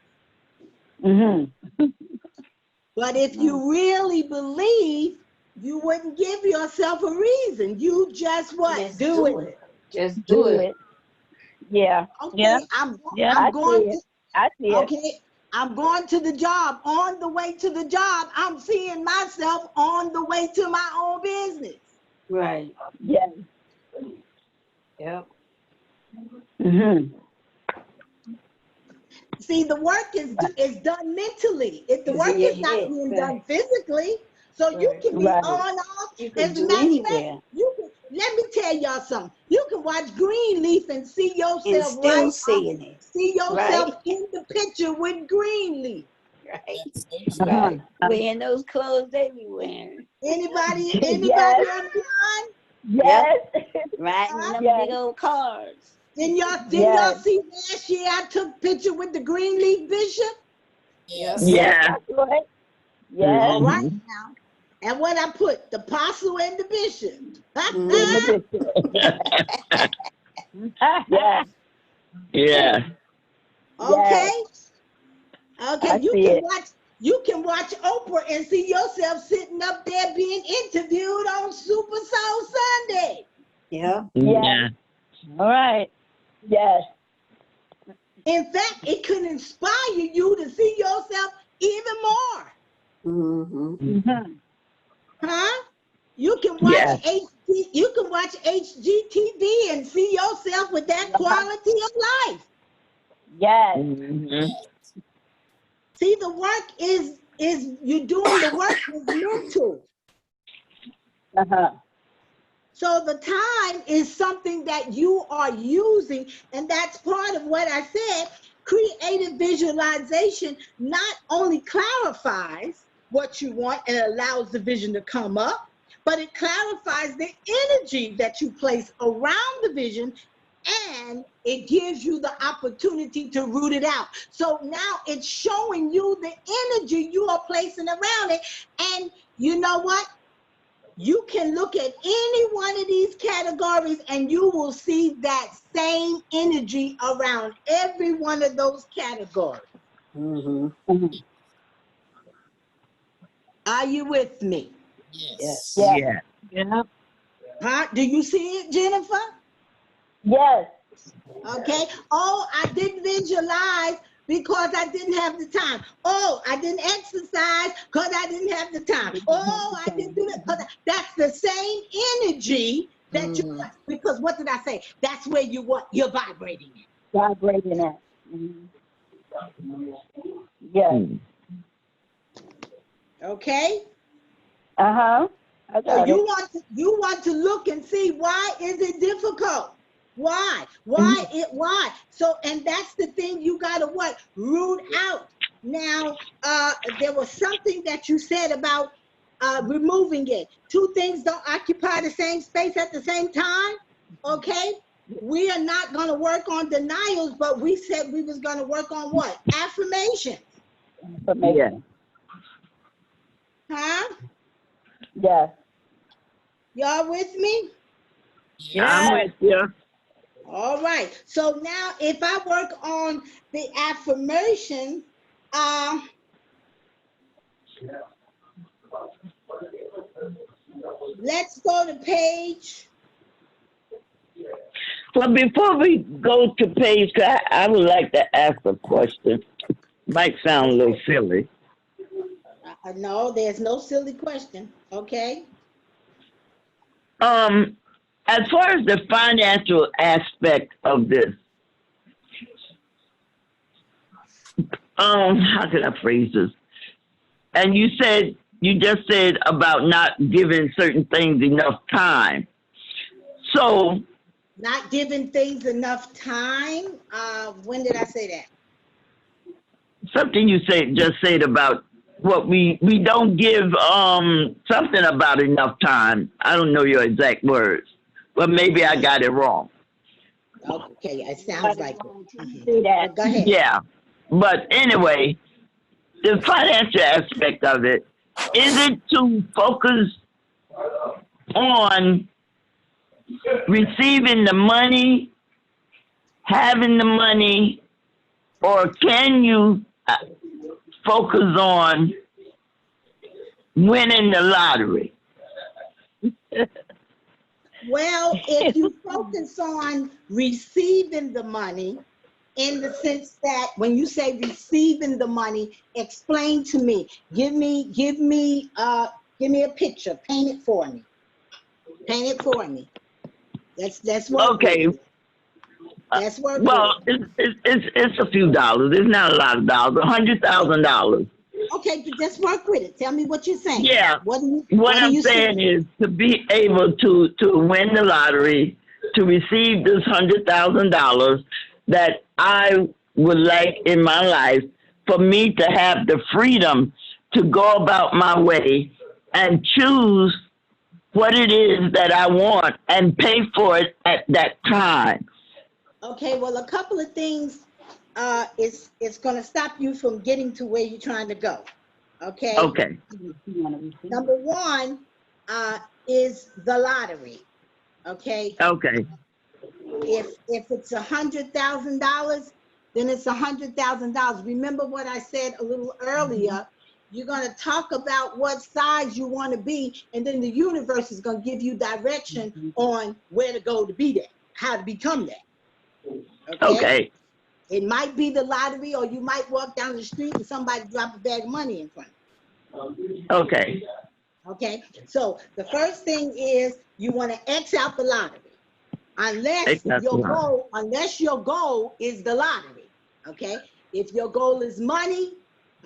But if you really believe, you wouldn't give yourself a reason. You just what? Just do it. Just do it. Yeah. Okay, Yeah. I'm I going to. I see it. Okay, I'm going to the job. On the way to the job, I'm seeing myself on the way to my own business. Right. Yeah. Yep. See, the work is done mentally. If the It's work in your is not head, being right. done physically, so you Right. can be Right. on off. You can As a do matter of fact, anywhere you can. Let me tell y'all something. You can watch Greenleaf and see and yourself still seeing it. see yourself Right. in the picture with Greenleaf. Right. Right. Wearing those clothes they be wearing. Anybody Yes. on the line? Yes. Riding in them Yes. big old cars. Didn't y'all Yes. see last year I took picture with the green leaf bishop? Yes. Yeah. That's right. Yes. All right now. And what I put, the apostle and the bishop. In the picture. Yes. Yeah. Okay. I Okay. see it. You can watch Oprah and see yourself sitting up there being interviewed on Super Soul Sunday. Yeah. Yeah. All right. Yes. In fact, it could inspire you to see yourself even more. Mm-hmm. Mm-hmm. Huh? You can watch Yes. you can watch HGTV and see yourself with that quality of life. Yes. Mhm. See, the work is you're doing the work is mental. Uh-huh. So the time is something that you are using, and that's part of what I said. Creative visualization not only clarifies what you want and allows the vision to come up, but it clarifies the energy that you place around the vision, and it gives you the opportunity to root it out. So now it's showing you the energy you are placing around it. And you know what? You can look at any one of these categories and you will see that same energy around every one of those categories. Mm-hmm. Mm-hmm. Are you with me? Yes. Yes. Yeah. Yeah. Huh? Do you see it, Jennifer? Yes. Okay. Oh, I didn't visualize because I didn't have the time. Oh, I didn't exercise because I didn't have the time. Oh, I didn't do that because that's the same energy that you, because what did I say? That's where you're vibrating it. Vibrating it. Mm-hmm. Yes. Mm. Okay. Uh-huh. I So got you it. want to look and see, why is it difficult? Why? Why? So, and that's the thing you gotta root out. Now, there was something that you said about removing it. Two things don't occupy the same space at the same time. Okay. We are not gonna work on denials, but we said we was gonna work on what? Affirmations. Yeah. Huh? Yes. Y'all with me? I'm with you. All right. So now if I work on the affirmation, let's go to page. Well, before we go to page, I would like to ask a question. Might sound a little silly. No, there's no silly question. Okay. As far as the financial aspect of this, how can I phrase this? And you just said about not giving certain things enough time. So Not giving things enough time. When did I say that? something you just said about what we don't give something about enough time. I don't know your exact words, but maybe I got it wrong. Okay, it sounds like it. See that. Go ahead. Yeah, but anyway, the financial aspect of it, is it to focus on receiving the money, having the money, or can you focus on winning the lottery? Well, if you focus on receiving the money, in the sense that when you say receiving the money, explain to me. Give me a picture. Paint it for me. Paint it for me. That's work Okay. with it. That's work Well, with it. it's a few dollars. It's not a lot of dollars. $100,000. Okay, but just work with it. Tell me what you're saying. Yeah. What I'm saying is to be able to win the lottery, to receive this $100,000 that I would like in my life, for me to have the freedom to go about my way and choose what it is that I want and pay for it at that time. Okay, well, a couple of things it's going to stop you from getting to where you're trying to go. Okay? Okay. Number one is the lottery. Okay? Okay. If it's $100,000, then it's $100,000. Remember what I said a little earlier. You're going to talk about what size you want to be, and then the universe is going to give you direction on where to go to be there, how to become that. Okay. It might be the lottery, or you might walk down the street and somebody drop a bag of money in front of you. Okay. Okay, so the first thing is you want to X out the lottery. Unless your goal is the lottery. Okay, if your goal is money,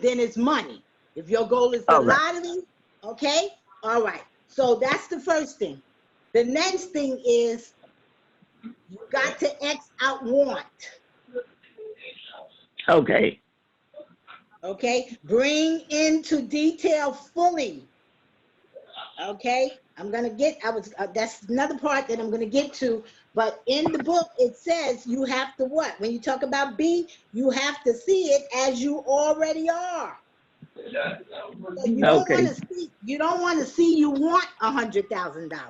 then it's money. If your goal is the lottery, okay, all right. So that's the first thing. The next thing is you got to X out want. Okay. Okay, bring into detail fully. Okay, that's another part that I'm gonna get to, but in the book it says you have to what? When you talk about B, you have to see it as you already are. So you don't want to see you want $100,000.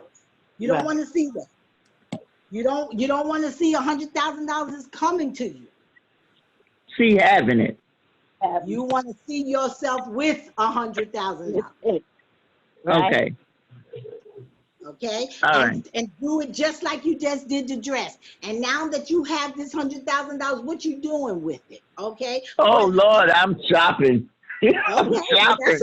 You don't want to see that. You don't want to see $100,000 is coming to you. See having it. You want to see yourself with $100,000. Okay. Okay. All right. And do it just like you just did the dress. And now that you have this $100,000, what you doing with it? Okay. Oh Lord, I'm shopping. I'm shopping.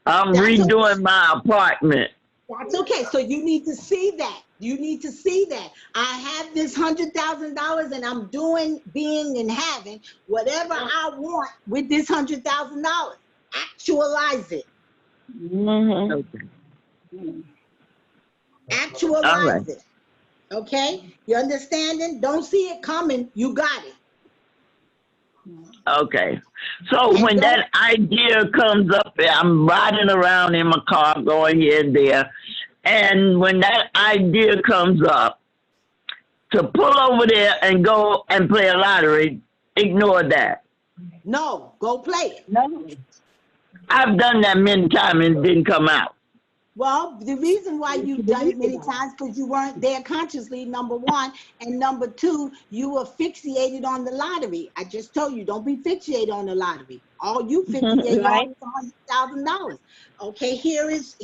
I'm redoing my apartment. That's okay. So you need to see that. You need to see that. I have this $100,000 and I'm doing, being, and having whatever I want with this $100,000. Actualize it. Mm-hmm. Okay. Actualize it. Okay? You understanding? Don't see it coming. You got it. Okay. So when that idea comes up, I'm riding around in my car going here and there. And when that idea comes up, to pull over there and go and play a lottery, ignore that. No, go play it. No. I've done that many times and it didn't come out. Well, the reason why you've done it many times because you weren't there consciously, number one. And number two, you were fixated on the lottery. I just told you, don't be fixated on the lottery. All you fixated on is $100,000. Okay, here is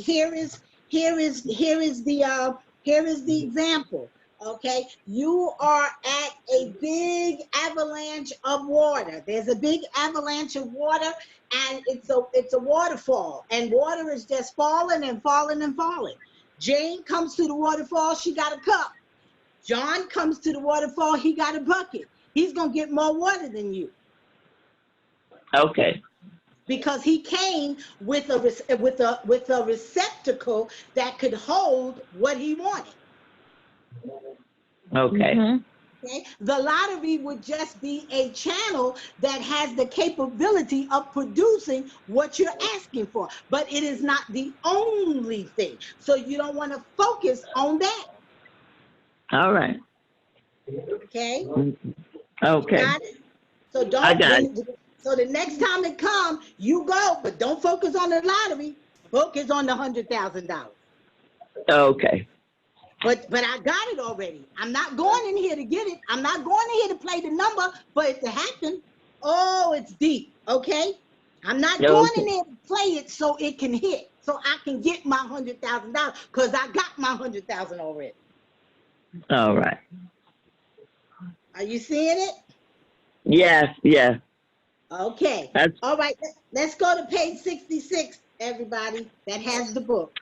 the example. Okay, you are at a big avalanche of water. There's a big avalanche of water, and it's a waterfall, and water is just falling and falling and falling. Jane comes to the waterfall, she got a cup. John comes to the waterfall, he got a bucket. He's gonna get more water than you. Okay. Because he came with a receptacle that could hold what he wanted. Okay. Mm-hmm. Okay. The lottery would just be a channel that has the capability of producing what you're asking for, but it is not the only thing. So you don't want to focus on that. All right. Okay. Okay. Got it? So don't. I got it. So the next time it comes, you go, but don't focus on the lottery. Focus on the $100,000. Okay. But I got it already. I'm not going in here to get it. I'm not going in here to play the number for it to happen. Oh, it's deep, okay? I'm not going in there to play it so it can hit, so I can get my $100,000 because I got my $100,000 already. All right. Are you seeing it? Yes, yes. Okay. All right, let's go to page 66, everybody, that has the book.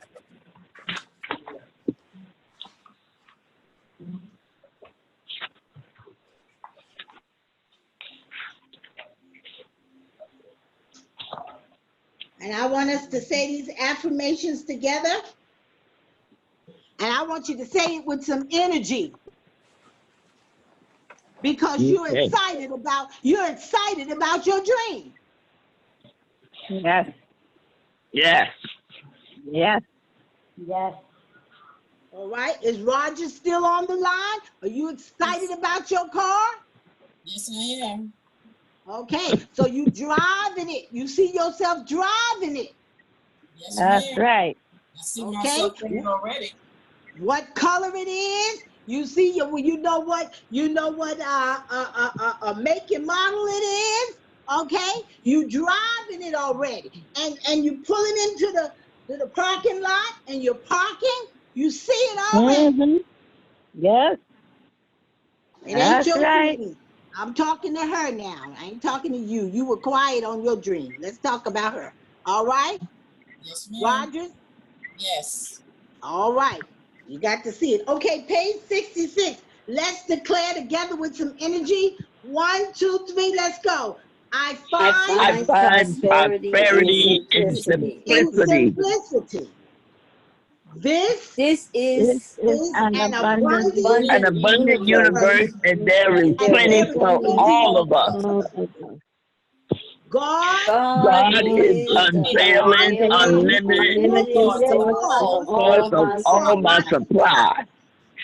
And I want us to say these affirmations together. And I want you to say it with some energy. Because you're excited about your dream. Yes. Yes. Yes. Yes. All right. Is Roger still on the line? Are you excited about your car? Yes, I am. Okay. So you driving it. You see yourself driving it. Yes, That's ma'am. right. I see Okay. myself in it already. What color it is? You see, you know what make and model it is. Okay. You driving it already, and you pulling into the parking lot, and you're parking. You see it already. Mm-hmm. Yes, It ain't that's your right. dream. I'm talking to her now. I ain't talking to you. You were quiet on your dream. Let's talk about her. All right, Yes, ma'am. Rogers? Yes. All right. You got to see it. Okay, page 66. Let's declare together with some energy. 1, 2, 3, let's go. I I find I find find prosperity and prosperity in simplicity. in simplicity. simplicity. This This This is is is an an abundant abundant An abundant abundant universe, universe, and there is and there and is plenty there is for plenty plenty all for of us. all. all of us. God God God is is the unfailing, unfailing, unlimited unlimited Source of source source of all source all of my all my supply. supply.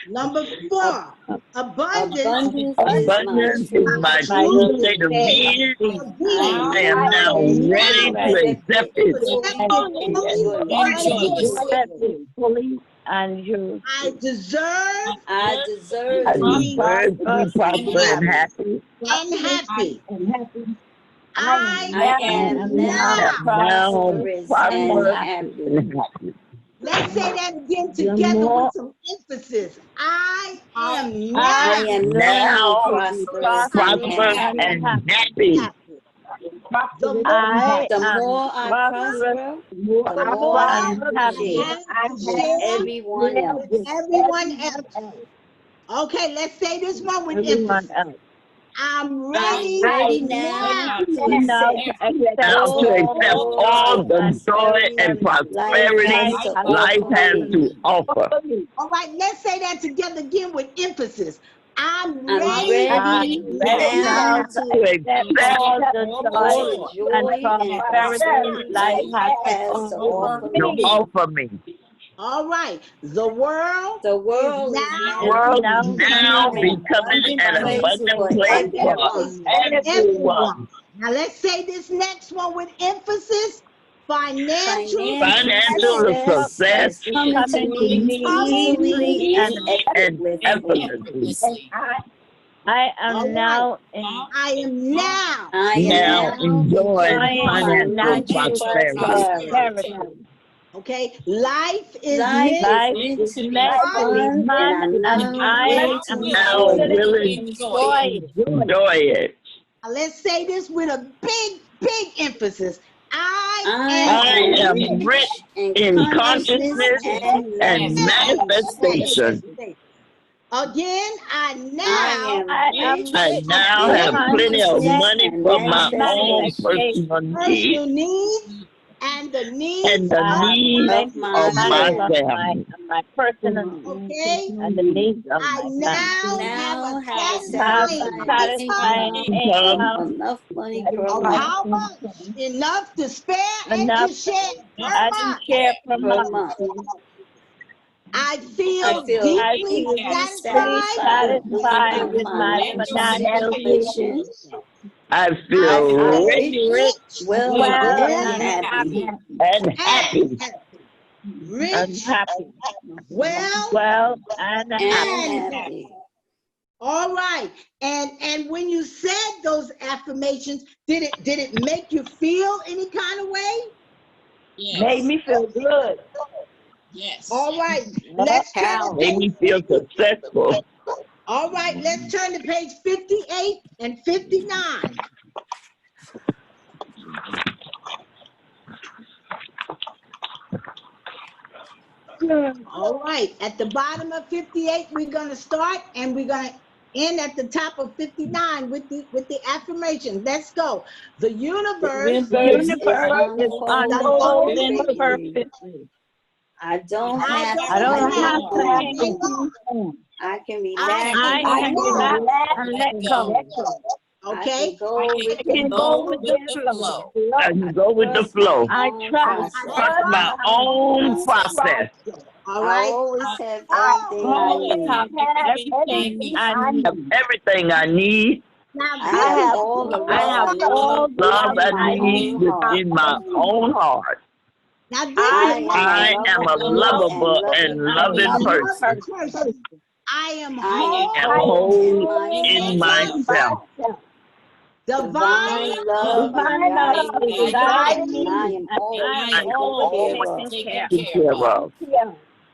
Number Ab- 4, abundance Abundance is my Abundance is true my My state true of state of being. of being. I being. am I am now now I am ready to ready now to accept accept it it fully accepted and fully joyfully. and and you joyous. joyfully. accept it fully and you I deserve I Good deserve I to to be be be deserve to be prosperous prosperous and and prosperous and prosperous happy. happy. and I happy. and happy. I I am am am Now now now. I'm now prosperous and and prosperous happy. happy. and happy. Let's say that again The together with more some emphasis. I I am I I now am now Now be prosperous and prosperous prosperous and happy. and happy. happy. happy. The more I The am more I prosperous, prosper, more the the more more I and have to happy. share I have to with share everyone with else. everyone else. Okay, let's say this one with Everyone emphasis. else. I'm I'm ready ready now now now to to Now accept to accept accept Now to all all the accept the joy joy all and the and joy prosperity and prosperity life prosperity life has life to has has life offer to has offer me. to me. offer. All right, let's say that together again with emphasis. I'm I'm I'm ready I'm ready ready now now now Now to to to accept accept accept all accept the all the all joy the joy and joy and and prosperity prosperity prosperity life life has life to has has to to offer offer offer to me. me. me. offer me. All right. The world The is world is now Is now World is now becoming now an becoming becoming abundant an abundant place abundant for place place for for everyone. everyone. everyone. Now let's say this next one with emphasis. Financial Financial Financial success success success is is coming to coming to me is me coming to easily easily and me. and and And effortlessly. effortlessly. effortlessly. I All am right. now Now, I am now I am Now now enjoying enjoying enjoying financial financial financial financial prosperity. prosperity. prosperity. prosperity. okay. Life is Life meant is Life to meant is be to be meant to fun be fun, and fun, I'm and now And I willing now to am Now willing enjoy it. to willing willing enjoy to it. to enjoy it. enjoy it. Now let's say this with a big emphasis. I I am I am am rich rich in in consciousness consciousness and And and manifestation. manifestation. manifestation. Again, I I now am I am rich I rich have now in have in plenty of consciousness consciousness money and for and my own manifestation manifestation personal needs personal needs and the and needs the of needs my of my of my money from family. family. my personal needs okay. and the needs of I my family. I now have a now have a Have a satisfying satisfying income satisfying income Income of income enough money that is per of month. how much? Enough to spare and enough to share per I can month. share per Per month. month. I I feel feel I deeply feel deeply deeply satisfied satisfied with satisfied my with my financial financial financial situation. situation. situation. I I I feel feel feel rich rich, rich, wealthy, Well and wealthy, And and happy. happy. happy. and and happy. happy. And Rich, happy. well, Well and And happy. and happy. happy. All right. And when you said those affirmations, did it make you feel any kind of way? Made Yes. me feel good. Yes. All right. Oh, Let's turn to how? Made page me feel 50. successful. All right, let's turn to page 58 and 59. All right, at the bottom of 58, we're gonna start and we're gonna end at the top of 59 with the affirmation. Let's go. The The universe The universe is universe is is unfolding unfolding perfectly. perfectly. I don't I I don't have have I to to don't don't hang have have hang to to on. on. hang hang on. on. I can I relax can I and let can relax. go. relax And and let let go. go. I can Okay. I go with I the can can go go with flow. with the the flow. flow. I I can go with the trust my flow. I own trust I process. Trust trust my my own own Process. process. process. All I right. always have I everything I always need. have everything I I have everything I need. Now I this is have all the I have love I all need the love within I my need own heart. within my own heart. now this I is am a I am a lovable and lovable and loving loving a person. person. loving person. I am I am I am whole whole in whole in in myself. myself. myself. Divine Divine love is Divine love guiding is me, guiding guiding and I me, am and always I I am am taken always care always of. taken taken care care of. of.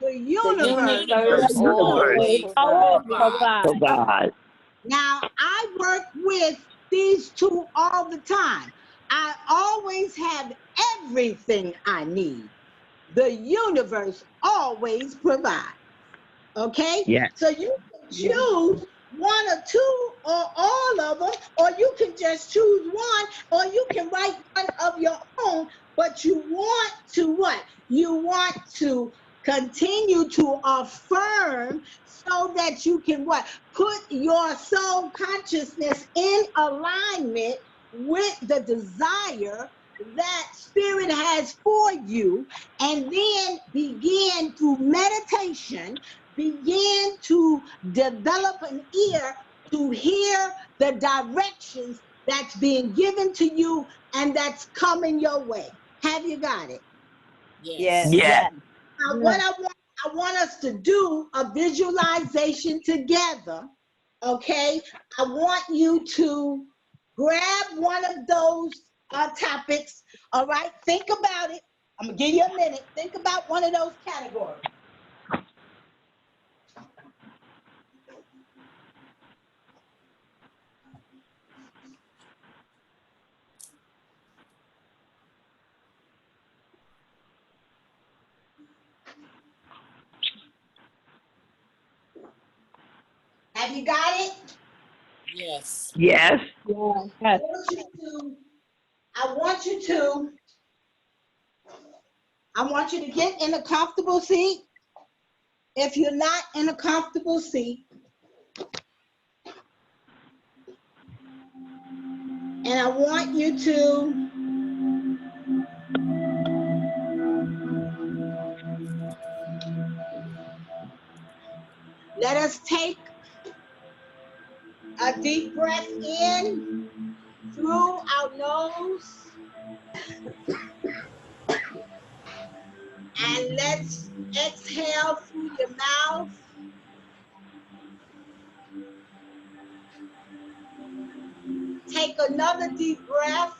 the The universe. universe The universe always Universe provides. always provides. provides. Now I work with these two all the time. I always have everything I need. The universe always provides. Okay? Yes. So you can Yeah. choose one or two or all of them, or you can just choose one, or you can write one of your own, but you want to what? You want to continue to affirm so that you can what? Put your soul consciousness in alignment with the desire that spirit has for you, and then begin through meditation, begin to develop an ear to hear the directions that's being given to you and that's coming your way. Have you got it? Yes. Yes. Yes. Yes, Now, yes. I want us to do a visualization together. Okay, I want you to grab one of those topics. All right, think about it. I'm gonna give you a minute. Think about one of those categories. Have you got it? Yes. Yes. Yes, I yes. want you to. I want you to. I want you to get in a comfortable seat. If you're not in a comfortable seat, and I want you to let us take a deep breath in through our nose, and let's exhale through your mouth. Take another deep breath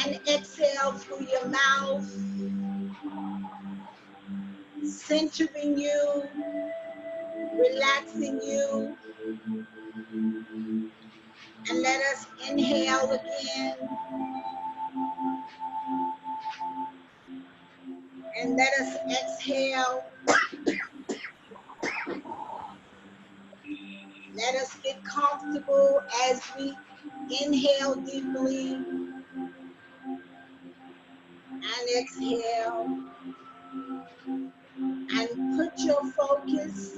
and exhale through your mouth, centering you, relaxing you. And let us inhale again. And let us exhale. Let us get comfortable as we inhale deeply and exhale. And put your focus,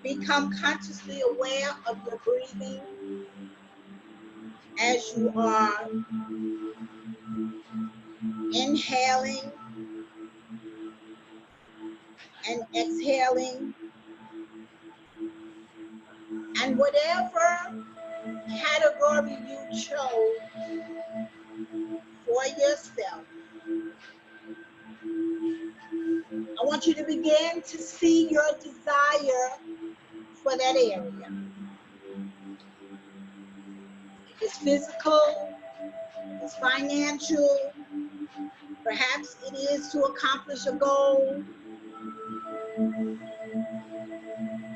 become consciously aware of your breathing as you are inhaling and exhaling. And whatever category you chose for yourself, I want you to begin to see your desire for that area. It's physical, it's financial, perhaps it is to accomplish a goal,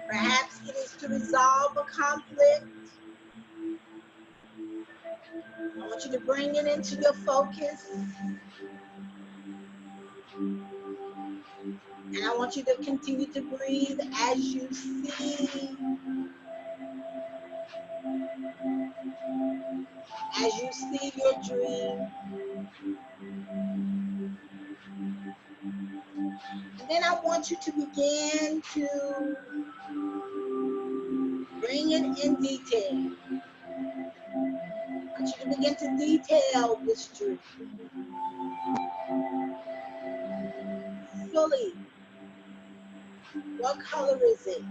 perhaps it is to resolve a conflict. I want you to bring it into your focus, and I want you to continue to breathe as you see your dream. And then I want you to begin to bring it in detail. I want you to begin to detail this dream fully. What color is it?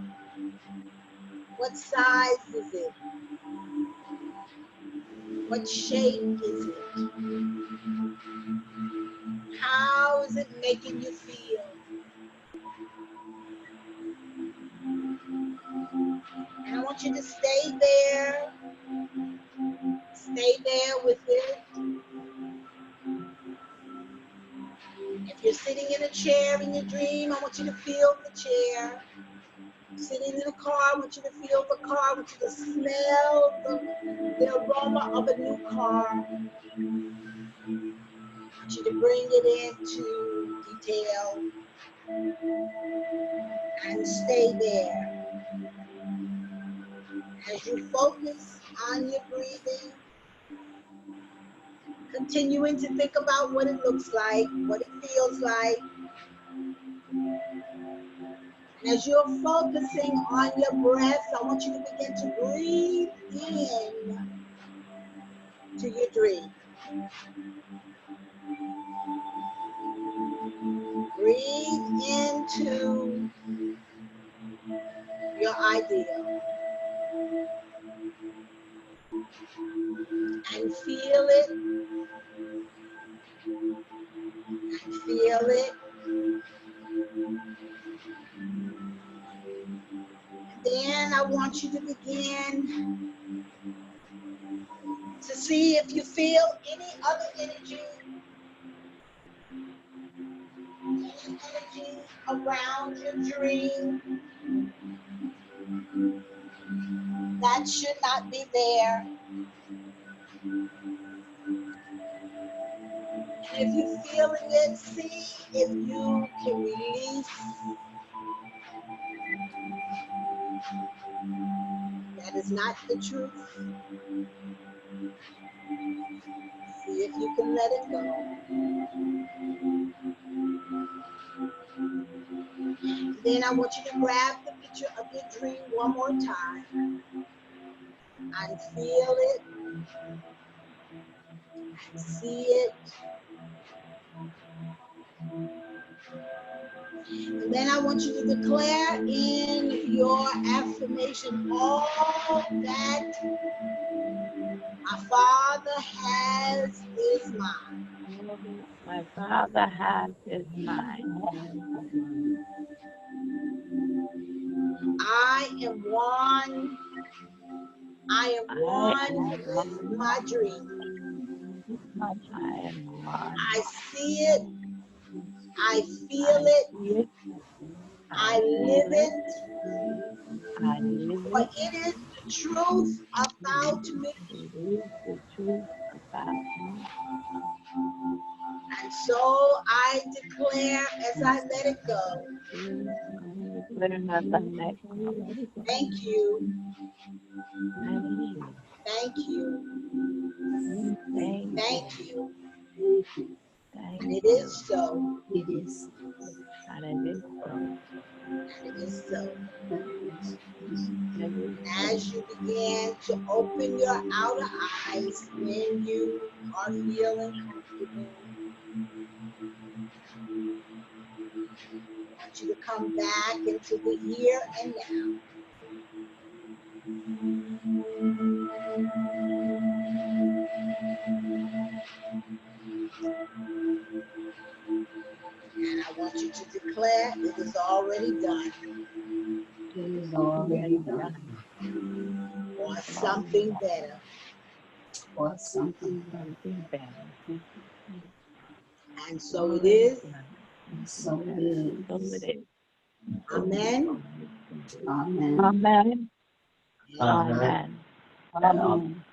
What size is it? What shape is it? How is it making you feel? And I want you to stay there with it. If you're sitting in a chair in your dream, I want you to feel the chair. Sitting in a car, I want you to feel the car. I want you to smell the aroma of a new car. I want you to bring it into detail and stay there. As you focus on your breathing, continuing to think about what it looks like, what it feels like. And as you're focusing on your breath, I want you to begin to breathe in to your dream. Breathe into your ideal. And feel it. And feel it. And then I want you to begin to see if you feel any other energy. Any energy around your dream that should not be there. And if you're feeling it, see if you can release that is not the truth. See if you can let it go. Then I want you to grab the picture of your dream one more time and feel it and see it. And then I want you to declare in your affirmation all that my Father has is mine. My Father has is mine. I am one. I am one with my dream. I am one. I see it. I feel it. I live it. I live For it. it is the truth about me. It is the truth about me. And so I declare as I let it go. Thank you. Thank you. Thank you. And it is so. It is. And it is so. And it is so. And As you begin to open your outer eyes when you are feeling comfortable, I want you to come back into the here and now. And I want you to declare it is already done. It is already done. Or something better. Or something better. And so it is. And so it is. So it is. Amen. Amen. Amen. Amen. Amen.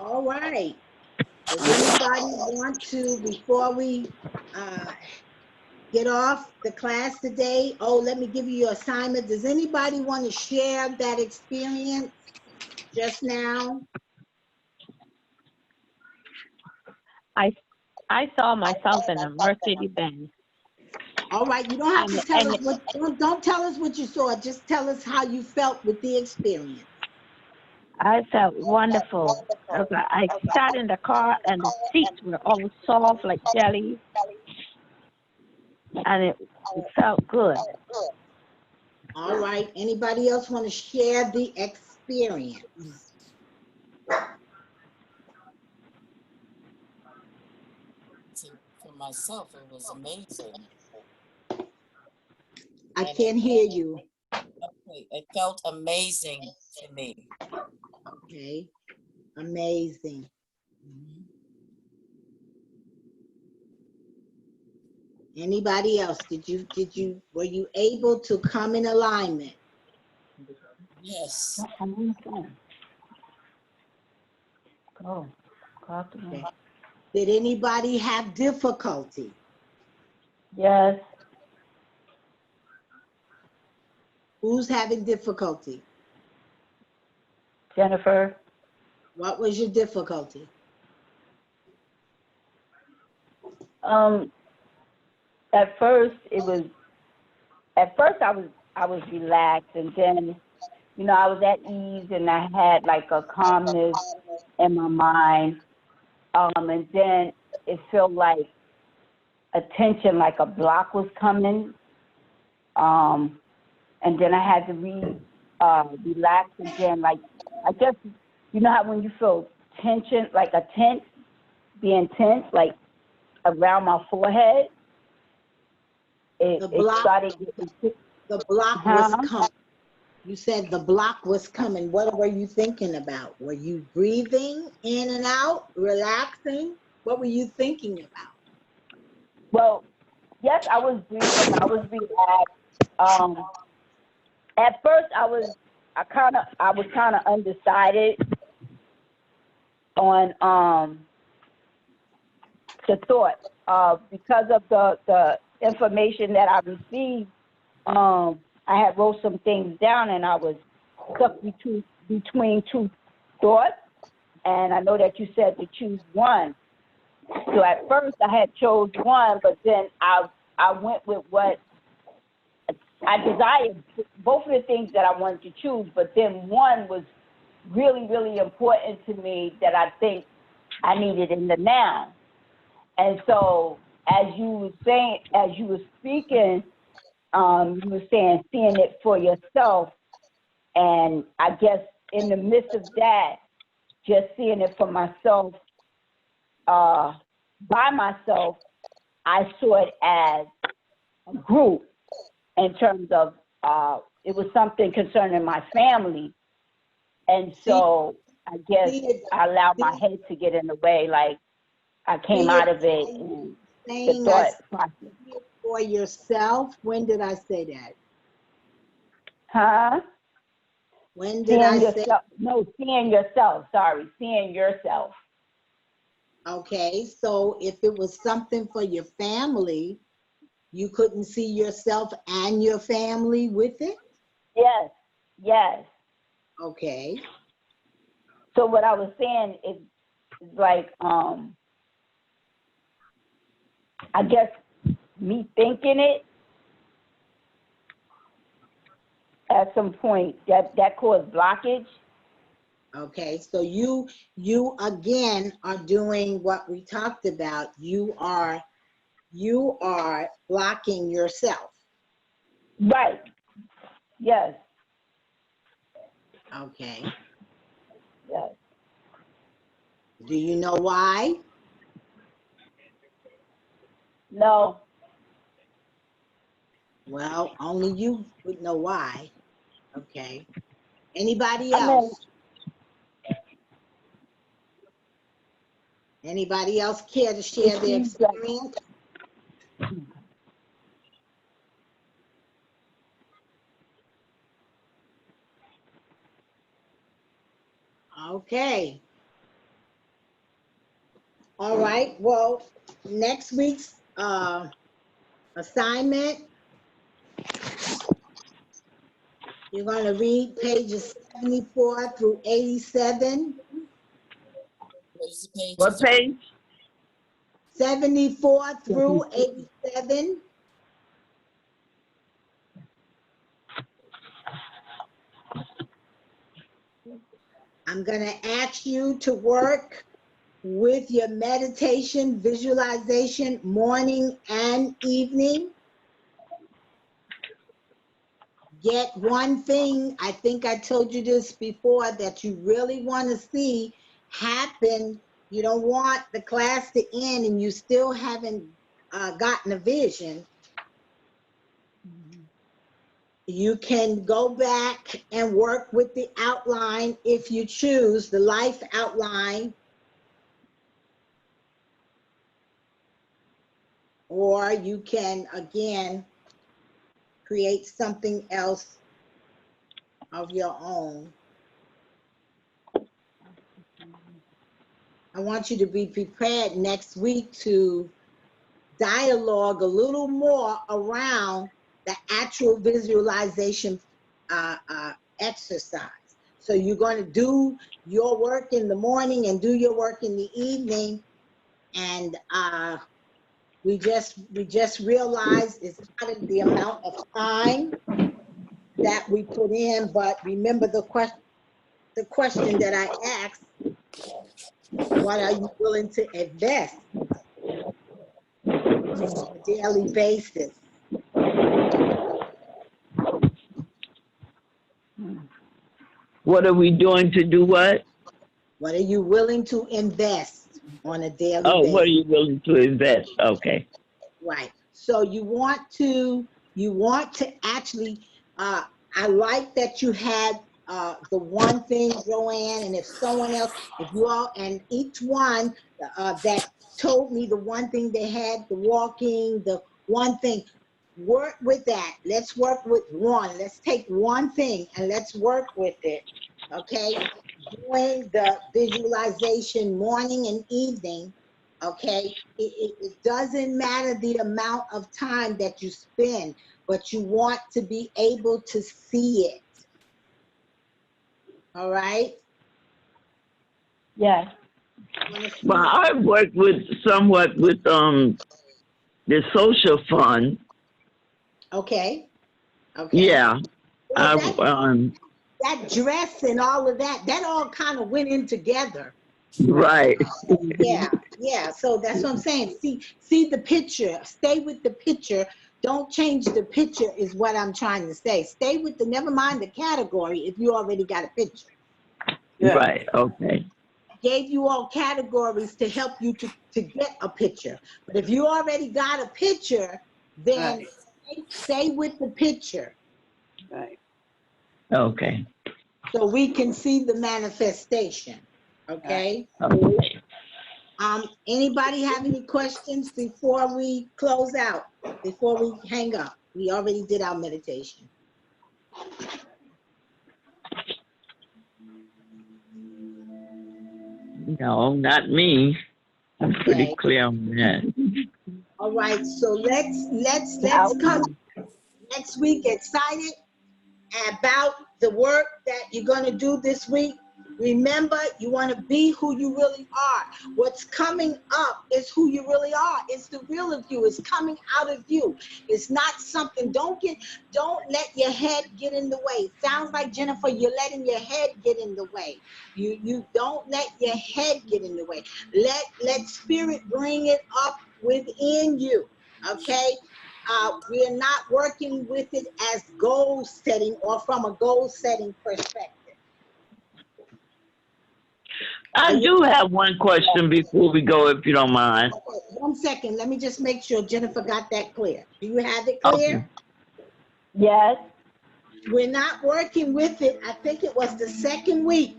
All right. Does anybody want to, before we get off the class today, let me give you your assignment. Does anybody want to share that experience just now? I saw myself in a Mercedes Benz. All right, you don't have to tell us what, don't tell us what you saw. Just tell us how you felt with the experience. I felt wonderful. I sat in the car and the seats were all soft like jelly, and it felt good. All right. Anybody else want to share the experience? For myself, it was amazing. I can't hear you. Okay, it felt amazing to me. Okay. Amazing. Anybody else? Were you able to come in alignment? Yes. Okay. Did anybody have difficulty? Yes. Who's having difficulty? Jennifer. What was your difficulty? At first I was relaxed, and then, you know, I was at ease and I had like a calmness in my mind. And then it felt like a tension, like a block was coming. And then I had to relax again. Like, I guess, you know how when you feel tension, like a tense, being tense, like around my forehead, it started getting. The block was coming. You said the block was coming. What were you thinking about? Were you breathing in and out, relaxing? What were you thinking about? Well, yes, I was breathing. I was relaxed. At first, I was kind of undecided on the thought because of the information that I received. I had wrote some things down, and I was stuck between two thoughts. And I know that you said to choose one. So at first I had chose one, but then I went with what I desired, both of the things that I wanted to choose, but then one was really, really important to me that I think I needed in the now. And so as you were speaking, you were saying seeing it for yourself. And I guess in the midst of that, just seeing it for myself, by myself, I saw it as a group in terms of it was something concerning my family. And so I guess I allowed my head to get in the way, like I came out of it. And the thought process. For yourself, when did I say that? Huh? When did I say? No, seeing yourself. Sorry, seeing yourself. Okay, so if it was something for your family, you couldn't see yourself and your family with it? Yes, yes. Okay. So what I was saying is like, I guess me thinking it at some point that caused blockage. Okay, so you again are doing what we talked about. You are blocking yourself. Right. Yes. Okay. Yes. Do you know why? No. Well, only you would know why. Okay. Anybody else? Anybody else care to share their experience? Okay. All right. Well, next week's assignment, you're going to read pages 74 through 87. What page? 74 through 87. I'm going to ask you to work with your meditation, visualization, morning and evening. Get one thing, I think I told you this before, that you really want to see happen. You don't want the class to end and you still haven't gotten a vision. You can go back and work with the outline if you choose, the life outline. Or you can, again, create something else of your own. I want you to be prepared next week to dialogue a little more around the actual visualization exercise. So you're going to do your work in the morning and do your work in the evening. And we just realized it's not the amount of time that we put in, but remember the question that I asked, what are you willing to invest on a daily basis? What are we doing to do what? What are you willing to invest on a daily Oh, basis? what are you willing to invest? Okay. Right. So you want to actually, I like that you had the one thing, Joanne, and if someone else, if you all, and each one that told me the one thing they had, the walking, the one thing, work with that. Let's work with one. Let's take one thing and let's work with it, okay? Doing the visualization morning and evening, okay? It doesn't matter the amount of time that you spend, but you want to be able to see it. All right? Yes. Well, I've worked somewhat with the social fund. Okay. Okay. Yeah. Well, that dress and all of that all kind of went in together. Right. Yeah. So that's what I'm saying. See the picture. Stay with the picture. Don't change the picture is what I'm trying to say. Stay with never mind the category if you already got a picture. Yeah. Right. Okay. Gave you all categories to help you to get a picture. But if you already got a picture, then stay with the picture. Right. Okay. So we can see the manifestation. Okay? Okay. Anybody have any questions before we close out? Before we hang up? We already did our meditation. No, not me. I'm pretty clear on that. All right, so let's come next week excited about the work that you're going to do this week. Remember, you want to be who you really are. What's coming up is who you really are. It's the real of you. It's coming out of you. It's not something, don't let your head get in the way. It sounds like, Jennifer, you're letting your head get in the way. You don't let your head get in the way. Let spirit bring it up within you, okay? We're not working with it as goal setting or from a goal setting perspective. I do have one question before we go, if you don't mind. Okay, 1 second. Let me just make sure Jennifer got that clear. Do you have it clear? Okay. Yes. We're not working with it. I think it was the second week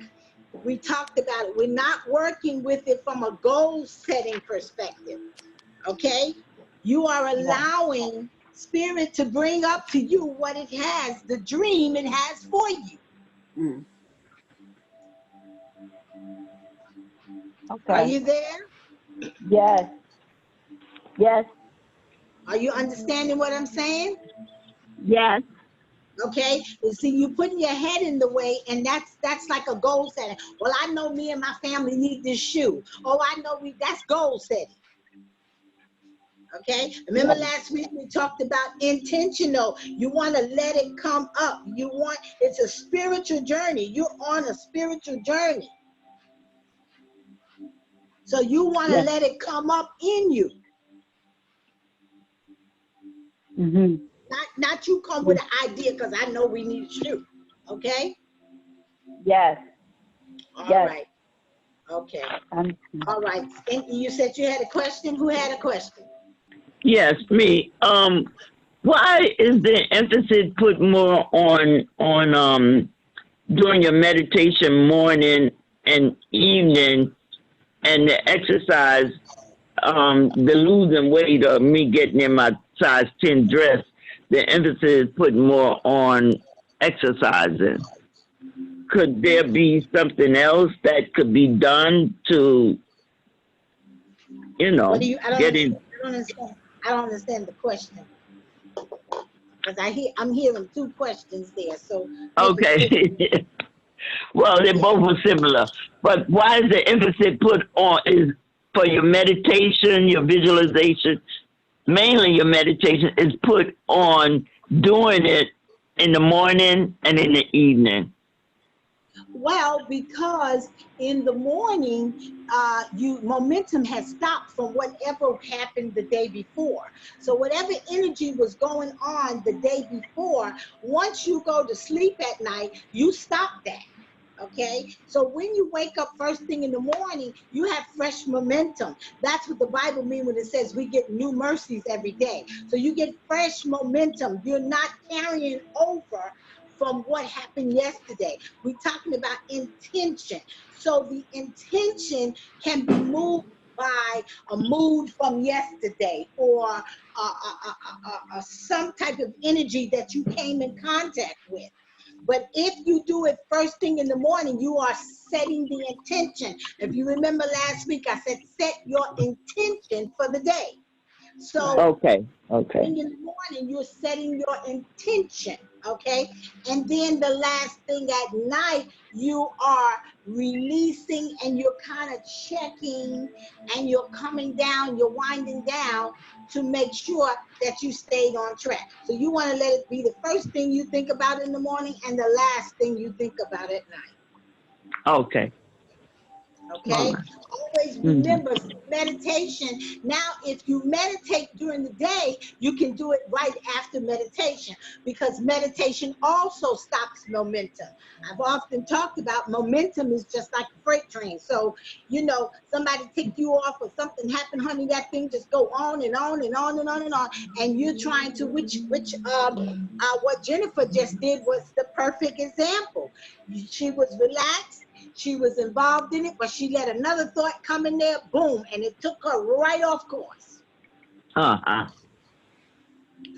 we talked about it. We're not working with it from a goal setting perspective. Okay? You are allowing spirit to bring up to you what it has, the dream it has for you. Mm. Okay. Are you there? Yes. Yes. Are you understanding what I'm saying? Yes. Okay, you see, you putting your head in the way, and that's like a goal setting. Well, I know me and my family need this shoe. Oh, I know that's goal setting. Okay, remember Yes. last week we talked about intentional. You want to let it come up. It's a spiritual journey. You're on a spiritual journey. So you want to Yes. let it come up in you. Mm-hmm. Not you come with an idea because I know we need you. Okay? Yes. All Yes. right. Okay. Um, All right. And you said you had a question. Who had a question? Yes, me. Why is the emphasis put more on during your meditation morning and evening, and the exercise, the losing weight or me getting in my size 10 dress, the emphasis is put more on exercising? Could there be something else that could be done to, What do you? I don't get understand. in? I don't understand the question because I'm hearing two questions there. So make it quick. Okay. Well, they Yeah. both are similar. But why is the emphasis put on is for your meditation, your visualization, mainly your meditation is put on doing it in the morning and in the evening? Well, because in the morning, momentum has stopped from whatever happened the day before. So whatever energy was going on the day before, once you go to sleep at night, you stop that. Okay, so when you wake up first thing in the morning, you have fresh momentum. That's what the Bible means when it says we get new mercies every day. So you get fresh momentum. You're not carrying over from what happened yesterday. We're talking about intention. So the intention can be moved by a mood from yesterday or some type of energy that you came in contact with. But if you do it first thing in the morning, you are setting the intention. If you remember last week, I said set your intention for the day. So Okay. in the morning, you're setting your intention, okay? And then the last thing at night, you are releasing and you're kind of checking and you're coming down, you're winding down to make sure that you stayed on track. So you want to let it be the first thing you think about in the morning and the last thing you think about at night. Okay. All Okay, right. always Mm-hmm. remember meditation. Now, if you meditate during the day, you can do it right after meditation because meditation also stops momentum. I've often talked about momentum is just like a freight train. So, somebody tick you off or something happened, honey, that thing just go on and on and on and on and on. And you're trying to, what Jennifer just did was the perfect example. She was relaxed. She was involved in it, but she let another thought come in there, boom, and it took her right off course. Uh-huh.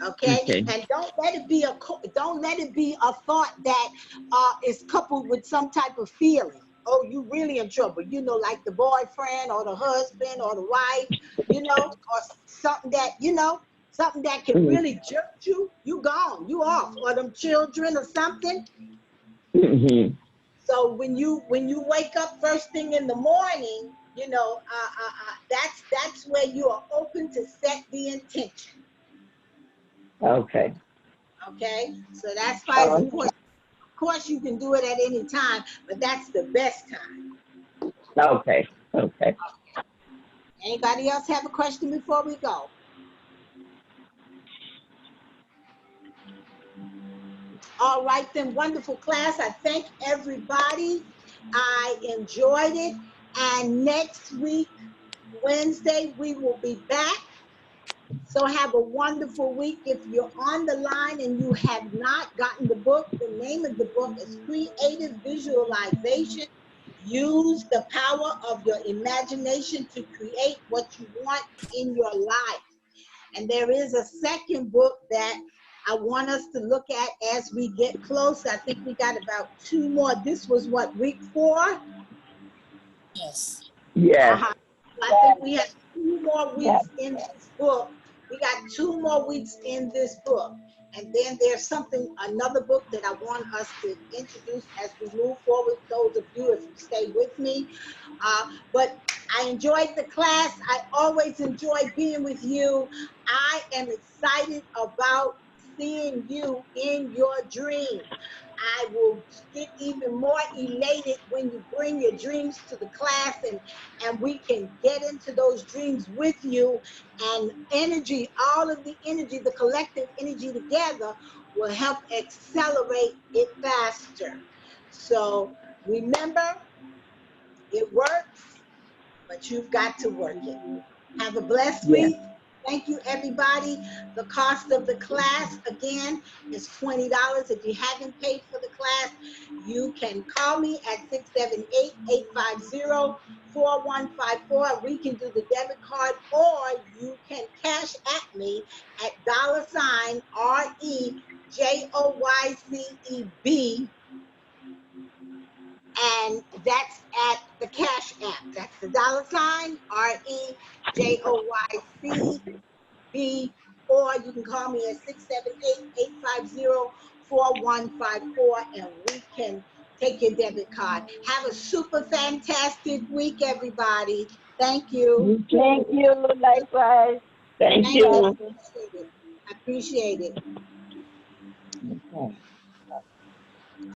Okay, Okay. and don't let it be a thought that is coupled with some type of feeling. Oh, you really in trouble, like the boyfriend or the husband or the wife, or something that can Mm-hmm. really jerk you. You gone, you off, or them children or something. Mm-hmm. So when you wake up first thing in the morning, that's where you are open to set the intention. Okay. Okay, so that's why it's important. Of course, you can do it at any time, but that's the best time. Okay. Okay. Anybody else have a question before we go? All right, then, wonderful class. I thank everybody. I enjoyed it. And next week, Wednesday, we will be back. So have a wonderful week. If you're on the line and you have not gotten the book, the name of the book is Creative Visualization. Use the power of your imagination to create what you want in your life. And there is a second book that I want us to look at as we get close. I think we got about 2 more. This was what, week 4? Yes. Yes. I think we have 2 more yes. weeks in this book. We got 2 more weeks in this book. And then there's another book that I want us to introduce as we move forward, those of you, if you stay with me. But I enjoyed the class. I always enjoy being with you. I am excited about seeing you in your dream. I will get even more elated when you bring your dreams to the class and we can get into those dreams with you, and energy, all of the energy, the collective energy together will help accelerate it faster. So remember, it works, but you've got to work it. Have a blessed Yeah. week. Thank you, everybody. The cost of the class, again, is $20. If you haven't paid for the class, you can call me at 678-850-4154. We can do the debit card, or you can cash at me at $ReJoyceb, and that's at the Cash App. That's the $ReJoyceb, or you can call me at 678-850-4154, and we can take your debit card. Have a super fantastic week, everybody. Thank you. Thank you. Likewise. Thank Thank you. I you. appreciate it. I appreciate it. Okay.